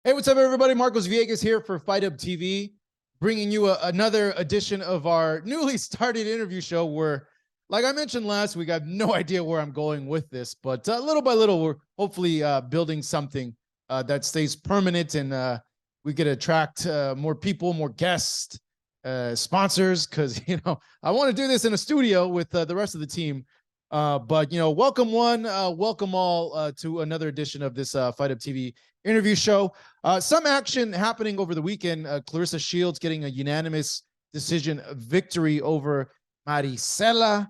Hey, what's up, everybody? Marcos Villegas here for Fight Up TV, bringing you another edition of our newly started interview show where, like I mentioned last week, I have no idea where I'm going with this, but little by little, we're hopefully building something that stays permanent and we could attract more people, more guests, sponsors, because, I want to do this in a studio with the rest of the team. But welcome one, welcome all to another edition of this Fight Up TV interview show. Some action happening over the weekend. Claressa Shields getting a unanimous decision victory over Marisela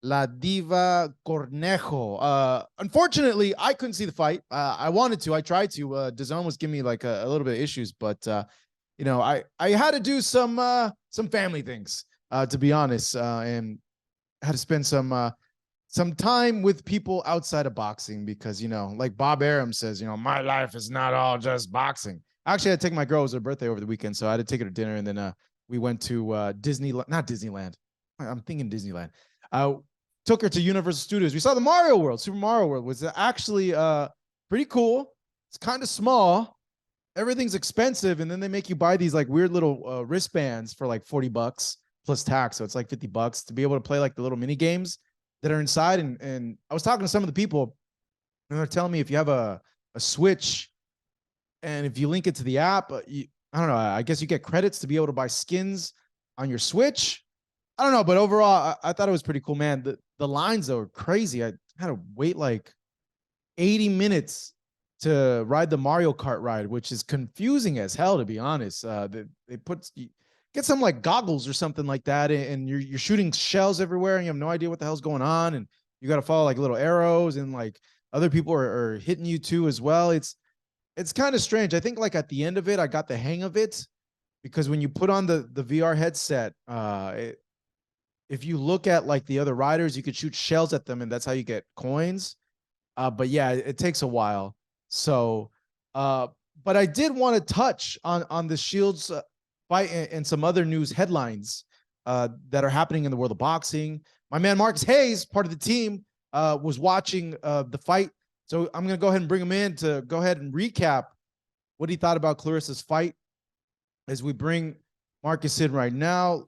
La Diva Cornejo. Unfortunately, I couldn't see the fight. I wanted to. I tried to. DAZN was giving me like a little bit of issues, but I had to do some family things, to be honest, and had to spend some time with people outside of boxing because, like Bob Arum says, my life is not all just boxing. Actually, I had to take my girl. It was her birthday over the weekend, so I had to take her to dinner, and then we went to not Disneyland. I'm thinking Disneyland. Took her to Universal Studios. We saw the Mario World. Super Mario World was actually pretty cool. It's kind of small. Everything's expensive, and then they make you buy these like weird little wristbands for like $40 plus tax, so it's like $50 to be able to play like the little mini games that are inside. And I was talking to some of the people, and they're telling me if you have a Switch and if you link it to the app, I don't know, I guess you get credits to be able to buy skins on your Switch. I don't know, but overall, I thought it was pretty cool, man. The lines, though, are crazy. I had to wait like 80 minutes to ride the Mario Kart ride, which is confusing as hell, to be honest. They put... get some like goggles or something like that, and you're shooting shells everywhere, and you have no idea what the hell's going on, and you got to follow like little arrows, and like other people are hitting you too as well. It's kind of strange. I think like at the end of it, I got the hang of it, because when you put on the VR headset, if you look at like the other riders, you could shoot shells at them, and that's how you get coins. But yeah, it takes a while. So, but I did want to touch on the Shields fight and some other news headlines that are happening in the world of boxing. My man Marcus Hayes, part of the team, was watching the fight. So I'm going to go ahead and bring him in to go ahead and recap what he thought about Claressa's fight as we bring Marcus in right now.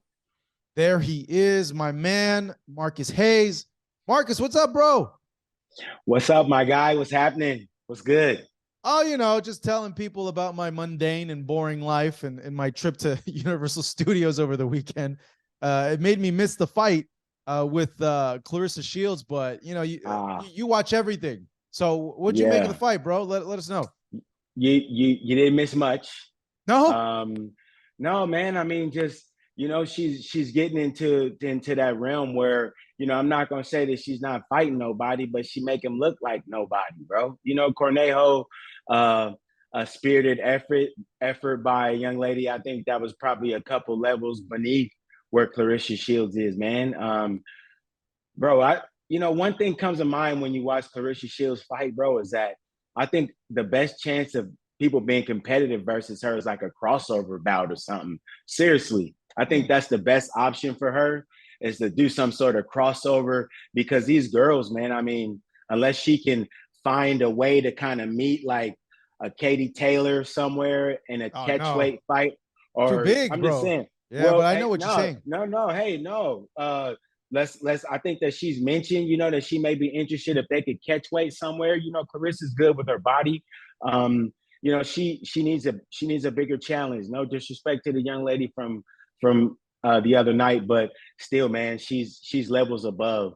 There he is, my man, Marcus Hayes. Marcus, what's up, bro? What's up, my guy? What's happening? What's good? Oh, just telling people about my mundane and boring life and my trip to Universal Studios over the weekend. It made me miss the fight with Claressa Shields, but you watch everything. So what'd you make of the fight, bro? Let us know. You didn't miss much. No? No, man. I mean, just she's getting into that realm where I'm not gonna say that she's not fighting nobody, but she make him look like nobody, bro. Cornejo, a spirited effort by a young lady. I think that was probably a couple levels beneath where Claressa Shields is, man. Bro, one thing comes to mind when you watch Claressa Shields fight, bro, is that I think the best chance of people being competitive versus her is like a crossover bout or something. Seriously, I think that's the best option for her, is to do some sort of crossover, because these girls, man, I mean, unless she can find a way to kind of meet like a Katie Taylor somewhere in a catchweight fight, or too big, I'm bro. just saying. Yeah, but I know what you're saying. No. Let's. I think that she's mentioned, that she may be interested if they could catch weight somewhere. Claressa's good with her body. She needs a bigger challenge. No disrespect to the young lady from the other night, but still, man, she's levels above.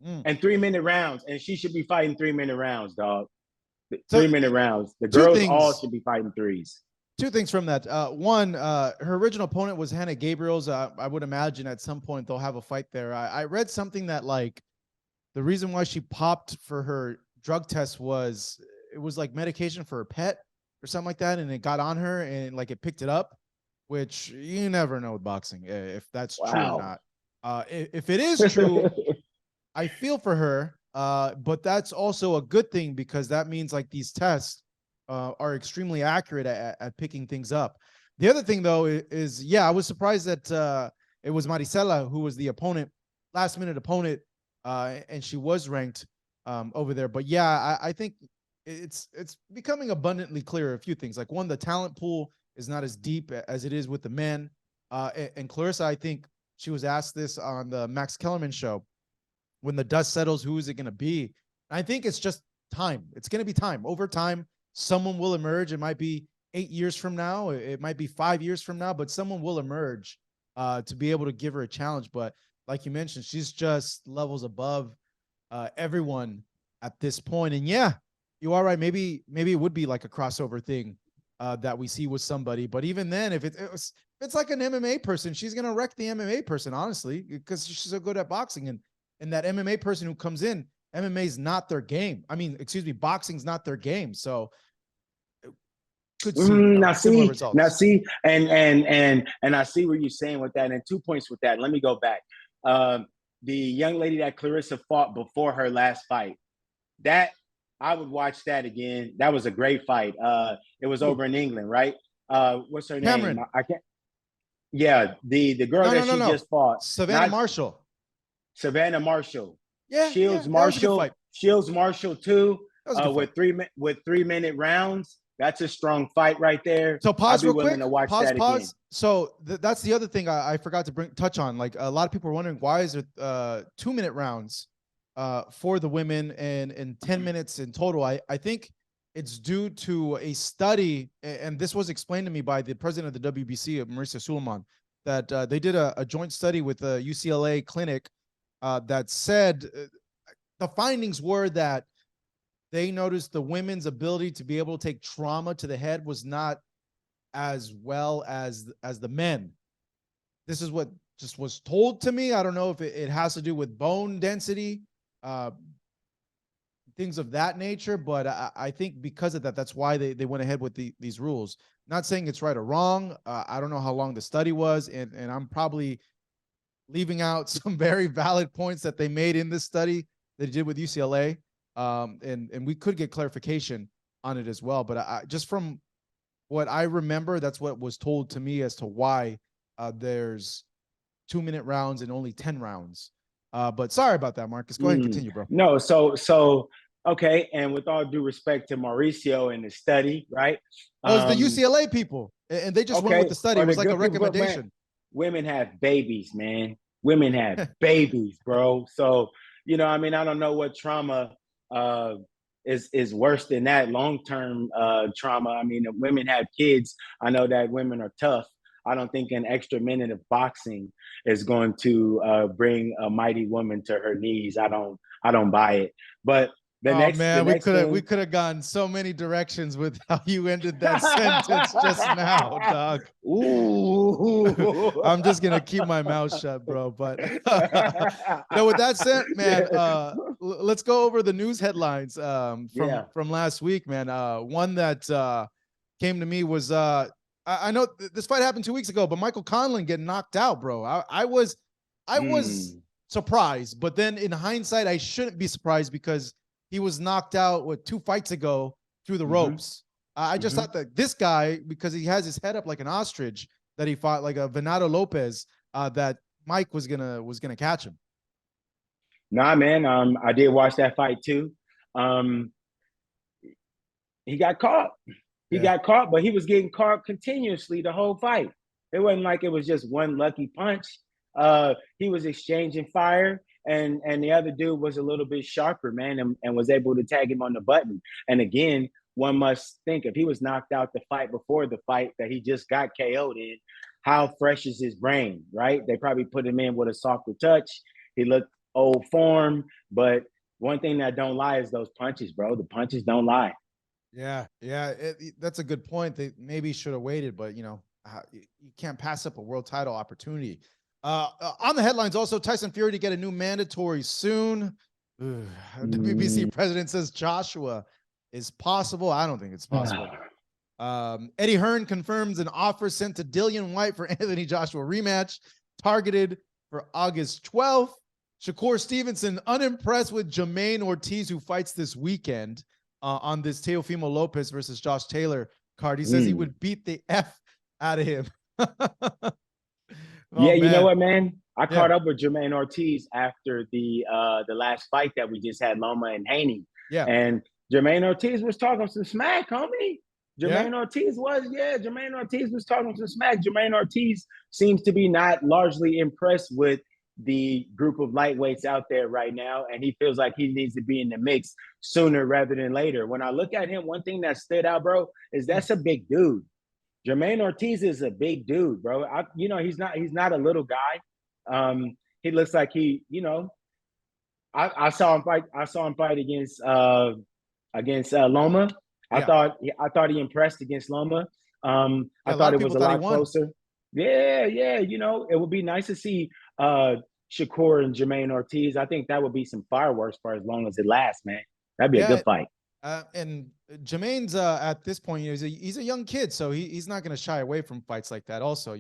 And 3-minute rounds, and she should be fighting 3-minute rounds, dog. 3-minute rounds. The girls all should be fighting threes. Two things from that. One, her original opponent was Hannah Gabriels. I would imagine at some point they'll have a fight there. I read something that like the reason why she popped for her drug test was it was like medication for her pet or something like that, and it got on her and like it picked it up, which you never know with boxing if that's true or not. If it is true, I feel for her, but that's also a good thing, because that means like these tests are extremely accurate at picking things up. The other thing, though, is I was surprised that it was Marisela who was the opponent, last minute opponent, and she was ranked over there. But yeah, I think it's becoming abundantly clear a few things. Like one, the talent pool is not as deep as it is with the men. And Clarissa, I think she was asked this on the Max Kellerman show. When the dust settles, who is it going to be? I think it's just time. It's going to be time. Over time, someone will emerge. It might be 8 years from now. It might be 5 years from now, but someone will emerge to be able to give her a challenge. But like you mentioned, she's just levels above everyone at this point. And yeah, you are right. Maybe it would be like a crossover thing that we see with somebody. But even then, if it's like an MMA person, she's gonna wreck the MMA person, honestly, because she's so good at boxing. And that MMA person who comes in, MMA is not their game. I mean, excuse me, boxing's not their game. So could see similar results. Now see, and I see what you're saying with that. And 2 points with that. Let me go back. The young lady that Clarissa fought before her last fight, that I would watch that again. That was a great fight. It was over in England, right? What's her Cameron. name? I can't. Yeah, the girl she just fought, Savannah Marshall. Savannah Marshall. Yeah, Shields yeah, Marshall. Shields Marshall too. With 3 minute rounds. That's a strong fight right there. So pause real quick. To watch that again. So that's the other thing I forgot to touch on. Like a lot of people are wondering, why is it 2 minute rounds for the women and 10 minutes in total? I think it's due to a study, and this was explained to me by the president of the WBC, Marisa Suleiman, that they did a joint study with the UCLA clinic that said the findings were that they noticed the women's ability to be able to take trauma to the head was not as well as the men. This is what just was told to me. I don't know if it has to do with bone density, things of that nature, but I think because of that, that's why they went ahead with these rules. Not saying it's right or wrong. I don't know how long the study was, and I'm probably leaving out some very valid points that they made in this study that they did with UCLA. And we could get clarification on it as well. But I just from what I remember, that's what was told to me as to why there's 2 minute rounds and only 10 rounds. But sorry about that, Marcus. Go ahead and continue, bro. No, so okay. And with all due respect to Mauricio and the study, right? It was the UCLA people, and they just went with the study. It was like a recommendation. Women have babies, man. Women have babies, bro. So, I mean, I don't know what trauma is worse than that long-term trauma. I mean, if women have kids, I know that women are tough. I don't think an extra minute of boxing is going to bring a mighty woman to her knees. I don't buy it. But we could have gone so many directions with how you ended that sentence just now, dog. Ooh. I'm just gonna keep my mouth shut, bro. But no, with that said, man, let's go over the news headlines from last week, man. One that came to me was I know this fight happened 2 weeks ago, but Michael Conlan getting knocked out, bro. I was surprised, but then in hindsight, I shouldn't be surprised because he was knocked out 2 fights ago through the ropes. I just thought that this guy, because he has his head up like an ostrich, that he fought like a Venado Lopez, that Mike was gonna catch him. Nah, man. I did watch that fight too. He got caught. He got caught, but he was getting caught continuously the whole fight. It wasn't like it was just one lucky punch. He was exchanging fire. And the other dude was a little bit sharper, man, and was able to tag him on the button. And again, one must think if he was knocked out the fight before the fight that he just got KO'd in, how fresh is his brain, right? They probably put him in with a softer touch. He looked old form, but one thing that don't lie is those punches, bro. The punches don't lie. Yeah, that's a good point. They maybe should have waited, but you can't pass up a world title opportunity. On the headlines, also, Tyson Fury to get a new mandatory soon. WBC president says Joshua is possible. I don't think it's possible. Eddie Hearn confirms an offer sent to Dillian White for Anthony Joshua rematch, targeted for August 12th. Shakur Stevenson unimpressed with Jermaine Ortiz, who fights this weekend on this Teofimo Lopez versus Josh Taylor card. He says he would beat the F out of him. Yeah, you know what, man? I caught up with Jermaine Ortiz after the last fight that we just had, Loma and Haney. Yeah. And Jermaine Ortiz was talking some smack, homie. Yeah. Jermaine Ortiz was talking some smack. Jermaine Ortiz seems to be not largely impressed with the group of lightweights out there right now, and he feels like he needs to be in the mix sooner rather than later. When I look at him, one thing that stood out, bro, is that's a big dude. Jermaine Ortiz is a big dude, bro. He's not a little guy. He looks like I saw him fight. I saw him fight against Loma. Yeah. I thought he impressed against Loma. I A lot thought of it was people a thought he lot won. closer. Yeah. It would be nice to see Shakur and Jermaine Ortiz. I think that would be some fireworks for as long as it lasts, man. That'd be a good fight. And Jermaine's at this point, he's a young kid, so he's not going to shy away from fights like that. Also,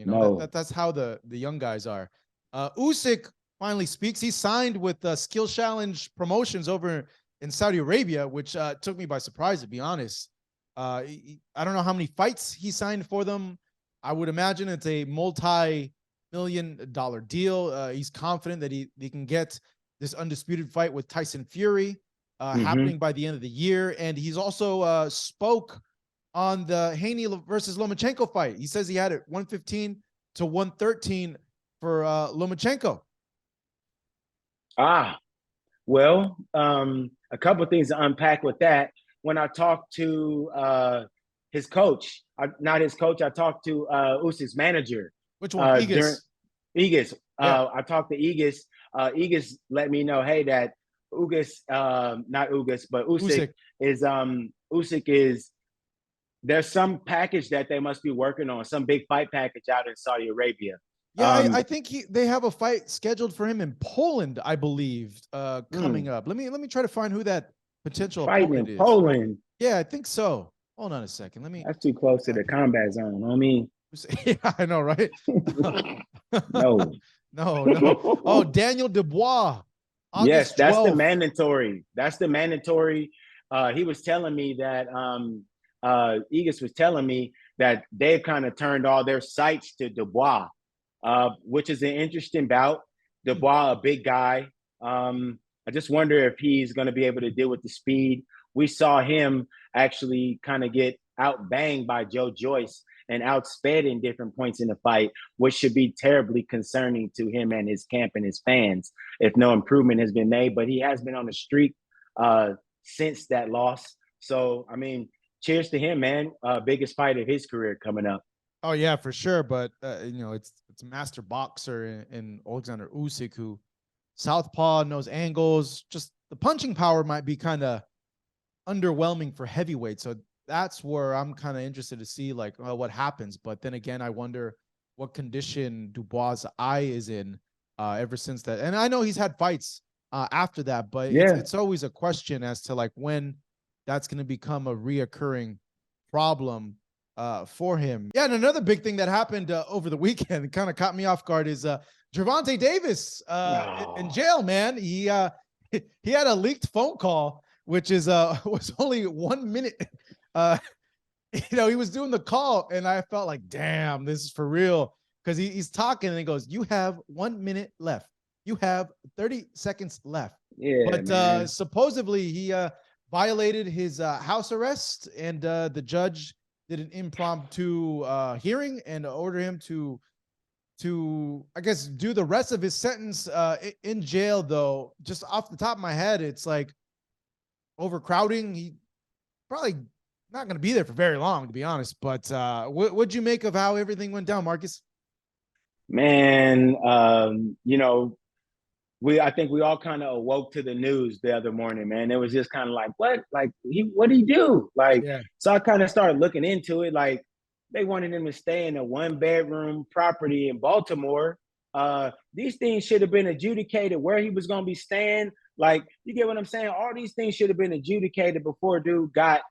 that's how the young guys are. Usyk finally speaks. He signed with Skill Challenge Promotions over in Saudi Arabia, which took me by surprise, to be honest. I don't know how many fights he signed for them. I would imagine it's a multi-million-dollar deal. He's confident that he can get this undisputed fight with Tyson Fury happening by the end of the year. And he's also spoke on the Haney versus Lomachenko fight. He says he had it 115 to 113 for Lomachenko. Well, a couple of things to unpack with that. When I talked to his coach, not his coach, I talked to Usyk's manager. Which one? Igas. Igas. I talked to Igas. Igas let me know, hey, that not Ugas, but Usyk is there's some package that they must be working on, some big fight package out in Saudi Arabia. Yeah, I think they have a fight scheduled for him in Poland, I believe, coming up. Let me try to find who that potential opponent is. Poland. Yeah, I think so. Hold on a second. That's too close to the combat zone. I mean, yeah, I know, right? No. Oh, Daniel Dubois. Yes, that's 12th. That's the mandatory. He was telling me that Igas was telling me that they've kind of turned all their sights to Dubois, which is an interesting bout. Dubois, a big guy. I just wonder if he's going to be able to deal with the speed. We saw him actually kind of get outbanged by Joe Joyce and outsped in different points in the fight, which should be terribly concerning to him and his camp and his fans if no improvement has been made. But he has been on a streak since that loss. So, I mean, cheers to him, man. Biggest fight of his career coming up. Oh, yeah, for sure. But, it's a master boxer in Alexander Usyk, who southpaw, knows angles. Just the punching power might be kind of underwhelming for heavyweight. So that's where I'm kind of interested to see what happens. But then again, I wonder what condition Dubois' eye is in ever since that. And I know he's had fights after that, but it's always a question as to when that's going to become a reoccurring problem for him. Yeah, and another big thing that happened over the weekend kind of caught me off guard is Gervonta Davis in jail, man. He had a leaked phone call, which is was only 1 minute. He was doing the call, and I felt like, damn, this is for real. Because he's talking and he goes, "You have 1 minute left. You have 30 seconds left." Yeah, but supposedly he violated his house arrest, and the judge did an impromptu hearing and ordered him to I guess do the rest of his sentence in jail. Though, just off the top of my head, it's like overcrowding. He probably not going to be there for very long, to be honest. But what'd you make of how everything went down, Marcus? Man, I think we all kind of awoke to the news the other morning, man. It was just kind of like, what? What did he do? So I kind of started looking into it. They wanted him to stay in a 1-bedroom property in Baltimore. These things should have been adjudicated where he was going to be staying. You get what I'm saying? All these things should have been adjudicated before dude got,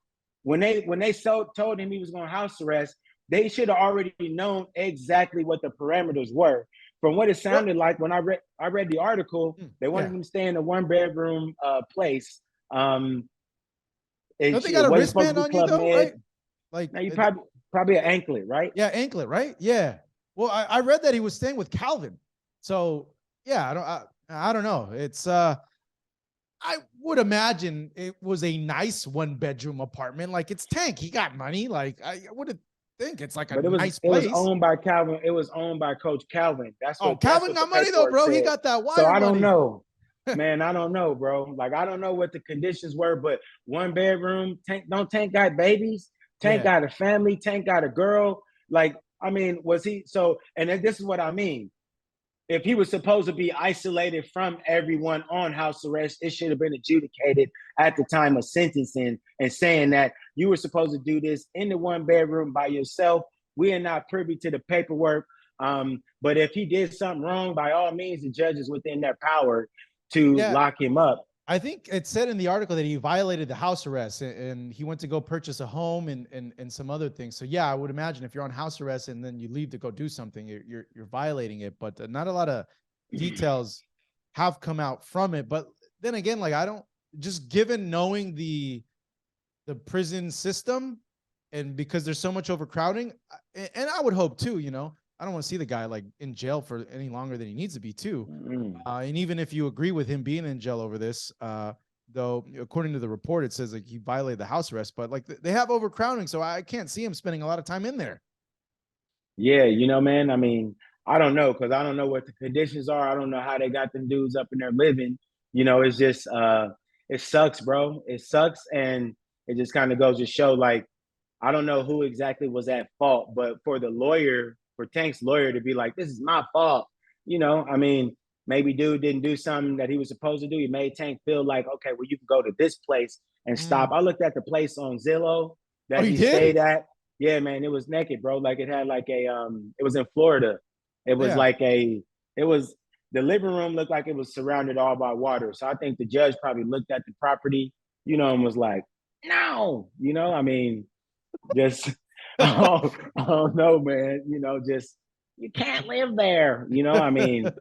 when they told him he was going to house arrest, they should have already known exactly what the parameters were. From what it sounded like when I read the article, they wanted him to stay in a 1-bedroom place. Don't they got a wristband on you though, right? Now you probably an anklet, right? Yeah, anklet, right? Yeah. Well, I read that he was staying with Calvin. So yeah, I don't know. It's I would imagine it was a nice 1-bedroom apartment. Like it's Tank. He got money. Like I would think it's like a But nice it was place. owned by Calvin. It was owned by Coach Calvin. Oh, That's Calvin what the got money though, paperwork bro. He said. got that So wire I don't money. know. Man, I don't know, bro. Like I don't know what the conditions were, but 1 bedroom, Tank got babies? Tank Yeah. got a family, Tank got a girl. Like, I mean, was he so and then this is what I mean. If he was supposed to be isolated from everyone on house arrest, it should have been adjudicated at the time of sentencing and saying that you were supposed to do this in the 1 bedroom by yourself. We are not privy to the paperwork. But if he did something wrong, by all means, the judge is within their power to Yeah. lock him up. I think it said in the article that he violated the house arrest and he went to go purchase a home and some other things. So yeah, I would imagine if you're on house arrest and then you leave to go do something, you're violating it. But not a lot of details have come out from it. But then again, like I don't just given knowing the prison system and because there's so much overcrowding, and I would hope too, I don't want to see the guy like in jail for any longer than he needs to be too. And even if you agree with him being in jail over this, though, according to the report, it says like he violated the house arrest, but like they have overcrowding, so I can't see him spending a lot of time in there. Yeah, man. I mean, I don't know because I don't know what the conditions are. I don't know how they got them dudes up in there living. It's just it sucks, bro. It sucks, and it just kind of goes to show like I don't know who exactly was at fault, but for the lawyer, for Tank's lawyer to be like, this is my fault, I mean, maybe dude didn't do something that he was supposed to do. He made Tank feel like, okay, well, you can go to this place and stop. I looked at the place on Zillow that he stayed at. Yeah, man, it was naked, bro. Like it had like it was in Florida. It was the living room looked like it was surrounded all by water. So I think the judge probably looked at the property, and was like, no, I mean, just I don't know, man. Just you can't live there. I mean,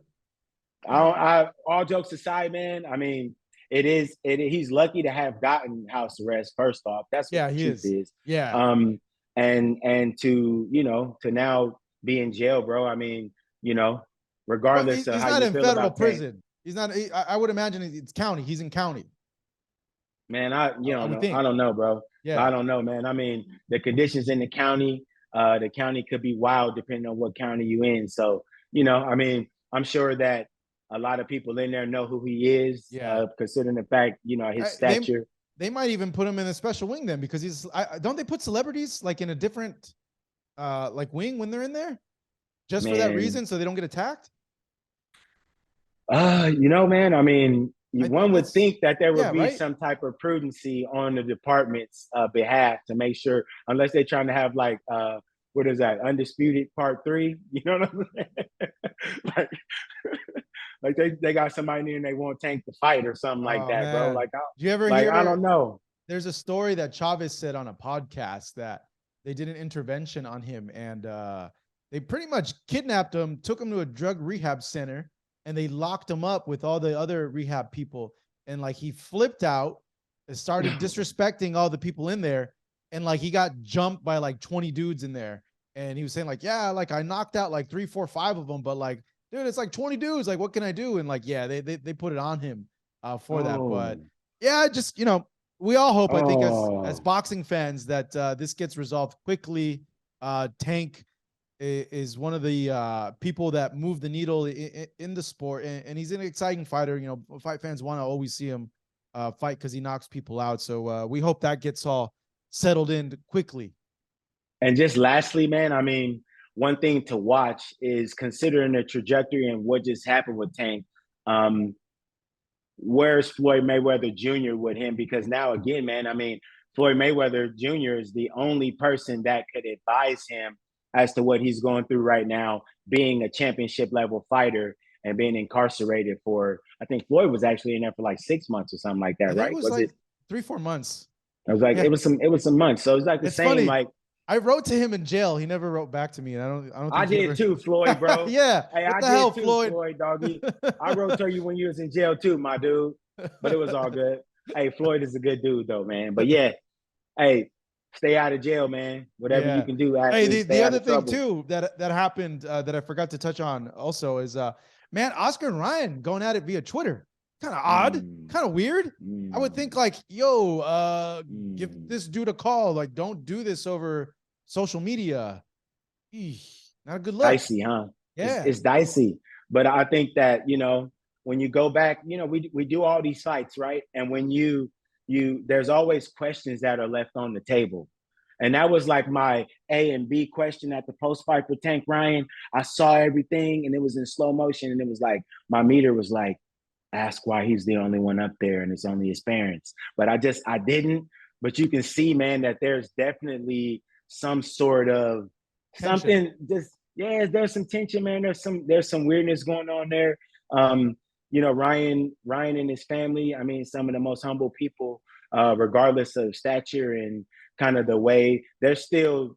all jokes aside, man. I mean, he's lucky to have gotten house arrest. First off, that's what the truth is. Yeah. And to now be in jail, bro. I mean, regardless of he's how not you in feel federal about prison. He's not. I would imagine it's county. He's in county. Man, I don't know, bro. Yeah, I don't know, man. I mean, the conditions in the county could be wild depending on what county you in. So, I mean, I'm sure that a lot of people in there know who he is, considering the fact, his stature. They might even put him in a special wing then because don't they put celebrities like in a different like wing when they're in there just for that reason so they don't get attacked? Man, I mean, one would think that there would be right? some type of prudency on the department's behalf to make sure, unless they're trying to have like, what is that, Undisputed Part 3? You know what I'm saying? like they got somebody in there and they won't Tank the fight or something like that, man. Bro. Like, do you ever hear? I don't know. There's a story that Chavez said on a podcast that they did an intervention on him and they pretty much kidnapped him, took him to a drug rehab center, and they locked him up with all the other rehab people. And like he flipped out and started disrespecting all the people in there. And like he got jumped by like 20 dudes in there. And he was saying like, yeah, like I knocked out like 3, 4, 5 of them, but like, dude, it's like 20 dudes. Like, what can I do? And like, yeah, they put it on him for that. But yeah, just, we all hope, I think as boxing fans that this gets resolved quickly. Tank is one of the people that move the needle in the sport, and he's an exciting fighter. Fight fans want to always see him fight because he knocks people out. So we hope that gets all settled in quickly. And just lastly, man, I mean, one thing to watch is considering the trajectory and what just happened with Tank. Where's Floyd Mayweather Jr. with him? Because now, again, man, I mean, Floyd Mayweather Jr. is the only person that could advise him as to what he's going through right now, being a championship level fighter and being incarcerated for, I think Floyd was actually in there for like 6 months or something like that, right? Was like 3, 4 months. It was like, it was some months. So it's like the same, funny. like, I wrote to him in jail. He never wrote back to me. And I don't think I did too, Floyd, bro. Yeah. Hey, what the hell, too, Floyd, doggy. I wrote to you when you was in jail too, my dude. But it was all good. Hey, Floyd is a good dude though, man. But yeah, hey, stay out of jail, man. Whatever you can do. Hey, the other thing too that happened that I forgot to touch on also is man, Oscar and Ryan going at it via Twitter. Kind of odd, kind of weird. I would think like, yo, give this dude a call. Like, don't do this over social media. Eesh, not a good look. Dicey, huh? Yeah. It's dicey. But I think that, when you go back, we do all these fights, right? And when there's always questions that are left on the table. And that was like my A and B question at the post fight for Tank Ryan. I saw everything and it was in slow motion. And it was like, my meter was like, ask why he's the only one up there and it's only his parents. But I didn't. But you can see, man, that there's definitely some sort of Tension. there's some tension, man. There's some weirdness going on there. Ryan and his family, I mean, some of the most humble people, regardless of stature and kind of the way, they're still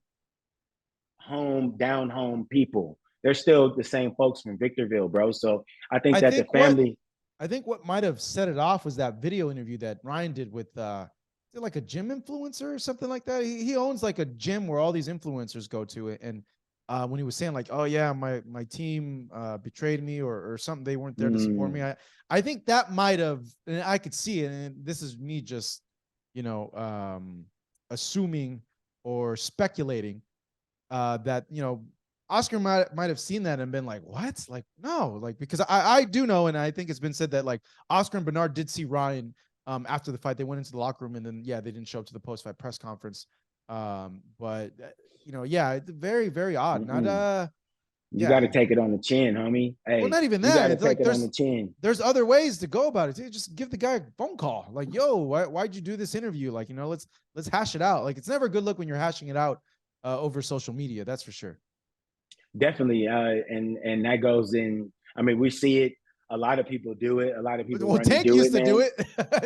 down home people. They're still the same folks from Victorville, bro. So I think the family. I think what might have set it off was that video interview that Ryan did with like a gym influencer or something like that. He owns like a gym where all these influencers go to it. And when he was saying like, oh yeah, my team betrayed me or something, they weren't there to support me. I think that might have, and I could see it. And this is me just, assuming or speculating that, Oscar might have seen that and been like, what? Like, no, like, because I do know, and I think it's been said that like Oscar and Bernard did see Ryan after the fight. They went into the locker room and then, yeah, they didn't show up to the post-fight press conference. But yeah, very, very odd. Not you got to take it on the chin, homie. Hey, well, not even that. It's like on the chin. There's other ways to go about it. Just give the guy a phone call. Like, yo, why'd you do this interview? Like, let's hash it out. Like, it's never a good look when you're hashing it out over social media. That's for sure. Definitely. And that goes in. I mean, we see it. A lot of people do it. A lot of people Tank used to do it.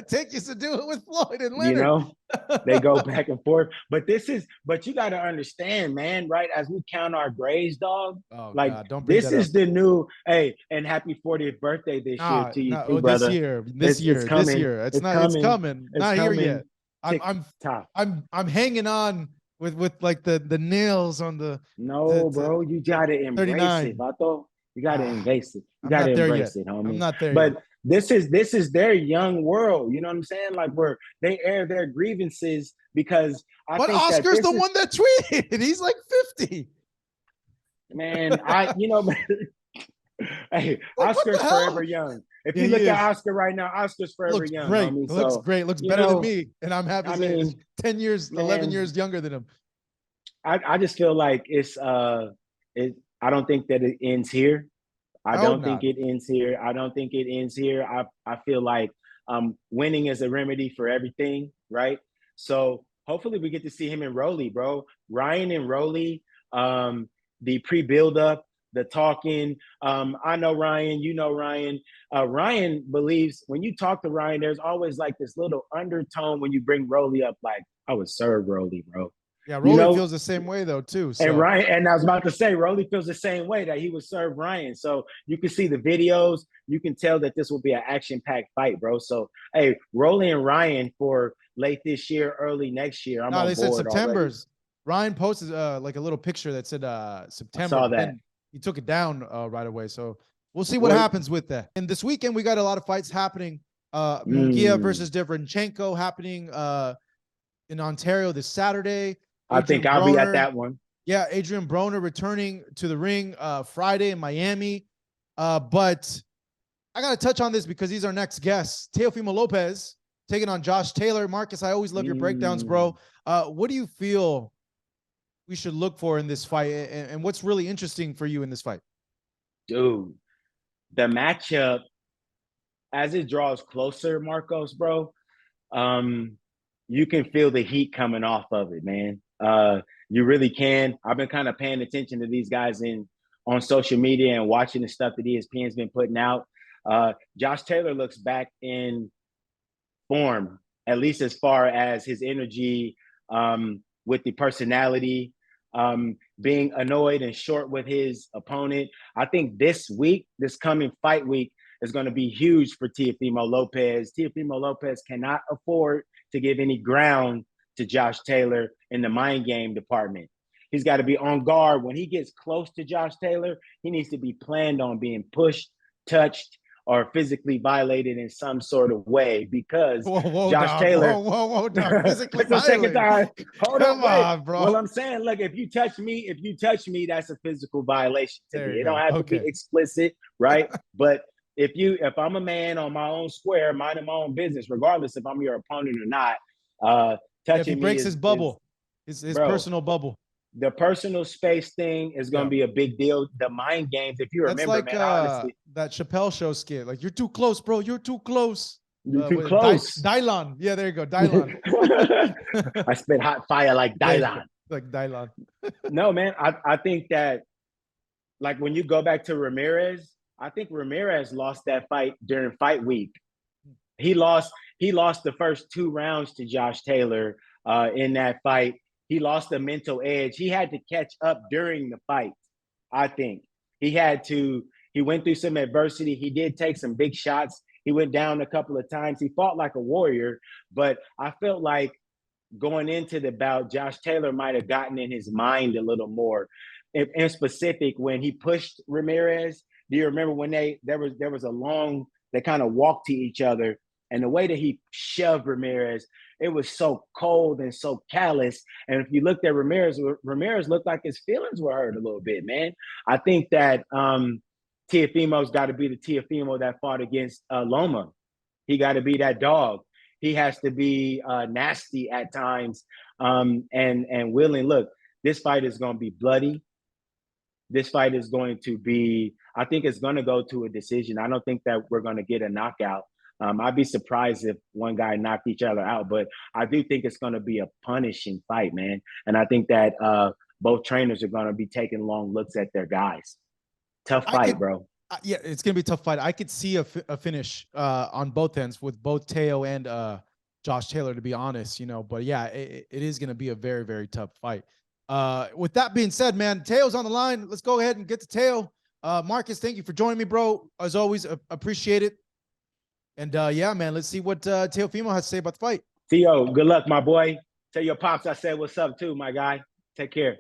Tank used to do it with Floyd and Leonard. They go back and forth. But you got to understand, man, right? As we count our graves, dog. Oh, like, God, don't bring this is the new, hey, and happy 40th birthday this year to you, too, brother. This year. It's coming. It's not here yet. I'm hanging on with like the nails on the. No, bro, you got to embrace 39. It, Vato. You got to embrace it. You got to embrace it, homie. I'm not there but yet. This is their young world. You know what I'm saying? Like, where they air their grievances because But Oscar's the one that tweeted. He's like 50. Man, hey, Oscar's forever young. If you look at Oscar right now, Oscar's forever young. Great. Homie. Looks great. Looks better than me. And I'm happy to say 10 years, 11 years younger than him. I just feel like I don't think that it ends here. I don't think it ends here. I feel like winning is a remedy for everything, right? So hopefully we get to see him and Rolly, bro. Ryan and Rolly, the pre-build-up, the talking. I know Ryan, you know Ryan. Ryan believes, when you talk to Ryan, there's always like this little undertone when you bring Rolly up, like, I would serve Rolly, bro. Yeah, Rolly feels the same way though too. So. And Ryan, and I was about to say, Rolly feels the same way, that he would serve Ryan. So you can see the videos, you can tell that this will be an action-packed fight, bro. So hey, Rolly and Ryan for late this year, early next year. I'm on board. They said September's. Ryan posted like a little picture that said September. I saw that. He took it down right away. So we'll see what happens with that. And this weekend we got a lot of fights happening. Munguia versus Derevyanchenko happening in Ontario this Saturday. I think I'll be at that one. Yeah, Adrien Broner returning to the ring Friday in Miami. But I got to touch on this because he's our next guest. Teofimo Lopez taking on Josh Taylor. Marcus, I always love your breakdowns, bro. What do you feel we should look for in this fight? And what's really interesting for you in this fight? Dude, the matchup, as it draws closer, Marcos, bro, you can feel the heat coming off of it, man. You really can. I've been kind of paying attention to these guys on social media and watching the stuff that ESPN's been putting out. Josh Taylor looks back in form, at least as far as his energy, with the personality, being annoyed and short with his opponent. I think this coming fight week, is going to be huge for Teofimo Lopez. Teofimo Lopez cannot afford to give any ground to Josh Taylor in the mind game department. He's got to be on guard. When he gets close to Josh Taylor, he needs to be planned on being pushed, touched, or physically violated in some sort of way because Whoa, Josh dog. Taylor. Whoa, dog. Physically It's the second violated. time. Hold Come on, wait. on, bro. Well, I'm saying, look, if you touch me, that's a physical violation to There me. you It don't go. have to Okay. be explicit, right? But if I'm a man on my own square, minding my own business, regardless if I'm your opponent or not, touching if he me breaks his bubble, his bro, personal bubble. the personal space thing is going to be a big deal. The mind games, if you That's remember, like man, honestly, that Chappelle show skit. Like, you're too close, bro. You're too close. you're too close. Dylon. Yeah, there you go. Dylon. I spit hot fire like Dylon. Like Dylon. No, man, I think that, like, when you go back to Ramirez, I think Ramirez lost that fight during fight week. He lost the first 2 rounds to Josh Taylor in that fight. He lost the mental edge. He had to catch up during the fight. I think he went through some adversity. He did take some big shots. He went down a couple of times. He fought like a warrior, but I felt like going into the bout, Josh Taylor might have gotten in his mind a little more. In specific, when he pushed Ramirez, do you remember when there was a long, they kind of walked to each other, and the way that he shoved Ramirez, it was so cold and so callous. And if you looked at Ramirez looked like his feelings were hurt a little bit, man. I think that Teofimo's got to be the Teofimo that fought against Loma. He got to be that dog. He has to be nasty at times and willing. Look, this fight is going to be bloody. This fight is going to be, I think it's going to go to a decision. I don't think that we're going to get a knockout. I'd be surprised if one guy knocked each other out, but I do think it's going to be a punishing fight, man. And I think that both trainers are going to be taking long looks at their guys. Tough fight, bro. Yeah, it's going to be a tough fight. I could see a finish on both ends with both Teo and Josh Taylor, to be honest, but yeah, it is going to be a very, very tough fight. With that being said, man, Teo's on the line. Let's go ahead and get to Teo. Marcus, thank you for joining me, bro. As always, appreciate it. And yeah, man, let's see what Teofimo has to say about the fight. Theo, good luck, my boy. Tell your pops I said what's up too, my guy. Take care.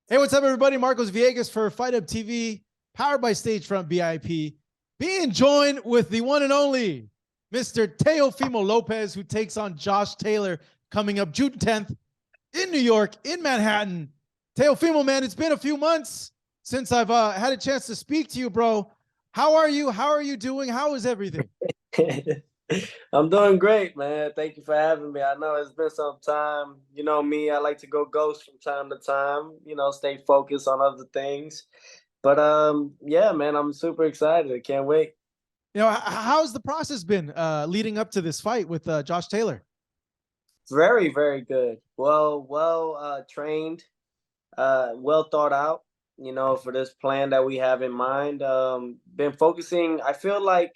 Hey, what's up, everybody? Marcos Villegas for Fight Up TV, powered by Stagefront VIP. Being joined with the one and only Mr. Teofimo Lopez, who takes on Josh Taylor coming up June 10th in New York, in Manhattan. Teofimo, man, it's been a few months since I've had a chance to speak to you, bro. How are you? How are you doing? How is everything? I'm doing great, man. Thank you for having me. I know it's been some time. You know me, I like to go ghost from time to time, stay focused on other things. But yeah, man, I'm super excited. I can't wait. How's the process been leading up to this fight with Josh Taylor? Very, very good. Well trained, well thought out, for this plan that we have in mind. Been focusing, I feel like,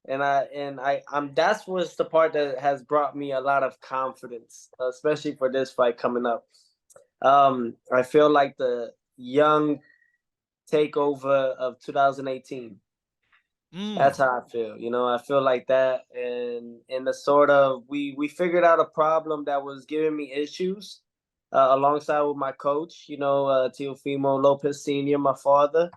I'm that's what's the part that has brought me a lot of confidence, especially for this fight coming up. I feel like the young takeover of 2018. That's how I feel. I feel like that, and the sort of we figured out a problem that was giving me issues alongside with my coach, Teofimo Lopez Sr., my father.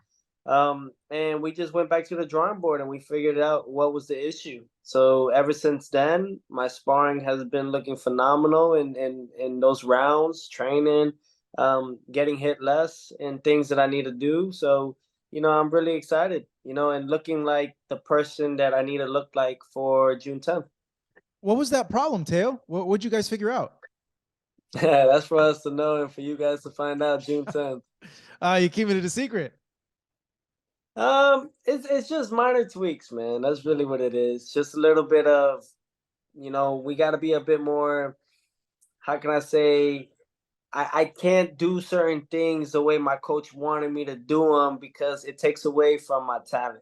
And we just went back to the drawing board and we figured out what was the issue. So ever since then, my sparring has been looking phenomenal in those rounds, training, getting hit less and things that I need to do. So, I'm really excited, and looking like the person that I need to look like for June 10th. What was that problem, Teo? What'd you guys figure out? That's for us to know and for you guys to find out June 10th. You keeping it a secret? It's just minor tweaks, man. That's really what it is. Just a little bit of, we got to be a bit more, how can I say, I can't do certain things the way my coach wanted me to do them because it takes away from my talent.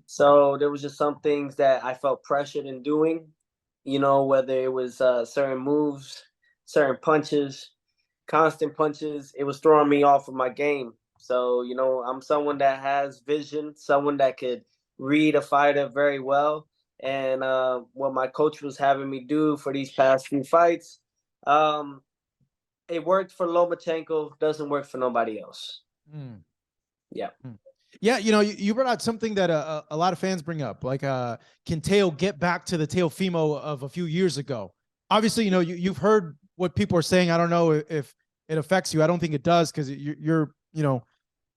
So there was just some things that I felt pressured in doing, whether it was certain moves, certain punches, constant punches. It was throwing me off of my game. So, I'm someone that has vision, someone that could read a fighter very well. And what my coach was having me do for these past few fights, it worked for Lomachenko, doesn't work for nobody else. Yeah. Yeah, you brought out something that a lot of fans bring up, like can Teo get back to the Teofimo of a few years ago? Obviously, you've heard what people are saying. I don't know if it affects you. I don't think it does because you're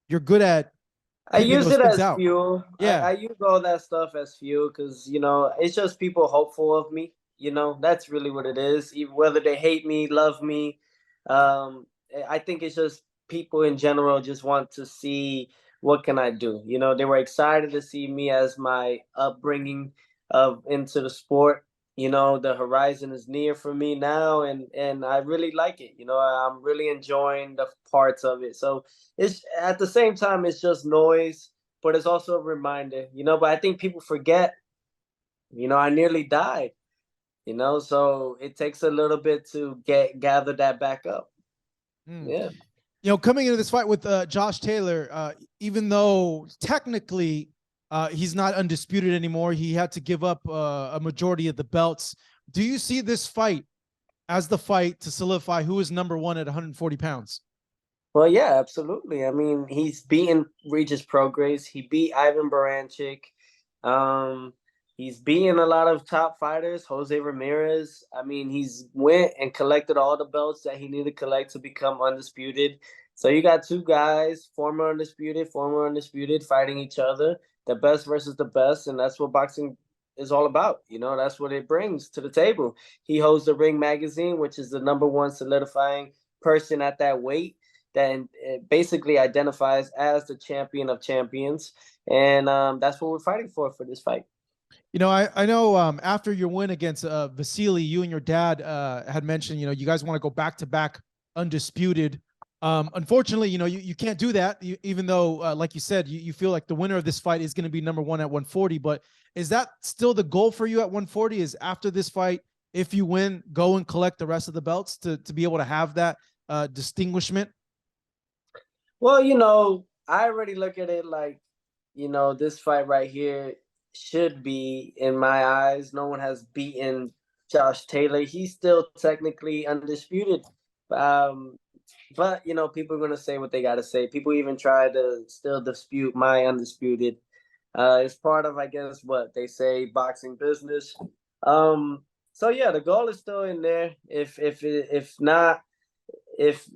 good at I picking use those it things as out. fuel. Yeah. I use all that stuff as fuel because, it's just people hopeful of me. That's really what it is. Even whether they hate me, love me. I think it's just people in general just want to see what can I do. They were excited to see me as my upbringing of into the sport. The horizon is near for me now, and I really like it. I'm really enjoying the parts of it. So it's at the same time it's just noise, but it's also a reminder. But I think people forget. I nearly died. So it takes a little bit to gather that back up. Mm. Yeah. Coming into this fight with Josh Taylor, even though technically he's not undisputed anymore, he had to give up a majority of the belts. Do you see this fight as the fight to solidify who is number one at 140 pounds? Well, yeah, absolutely. I mean, he's beaten Regis Prograis. He beat Ivan Baranchik. Um, he's beaten a lot of top fighters. Jose Ramirez. I mean, he's went and collected all the belts that he needed to collect to become undisputed. So you got two guys, former undisputed, fighting each other. The best versus the best, and that's what boxing is all about. That's what it brings to the table. He holds the Ring magazine, which is the number one solidifying person at that weight that basically identifies as the champion of champions. And that's what we're fighting for this fight. I know after your win against Vasily, you and your dad had mentioned, you guys want to go back to back undisputed. Unfortunately, you can't do that, even though, like you said, you feel like the winner of this fight is going to be number one at 140. But is that still the goal for you at 140? Is after this fight, if you win, go and collect the rest of the belts to be able to have that distinguishment? Well, I already look at it like, this fight right here should be, in my eyes, no one has beaten Josh Taylor. He's still technically undisputed. But people are gonna say what they gotta say. People even try to still dispute my undisputed. It's part of, I guess, what they say, boxing business. So yeah, the goal is still in there. If not, if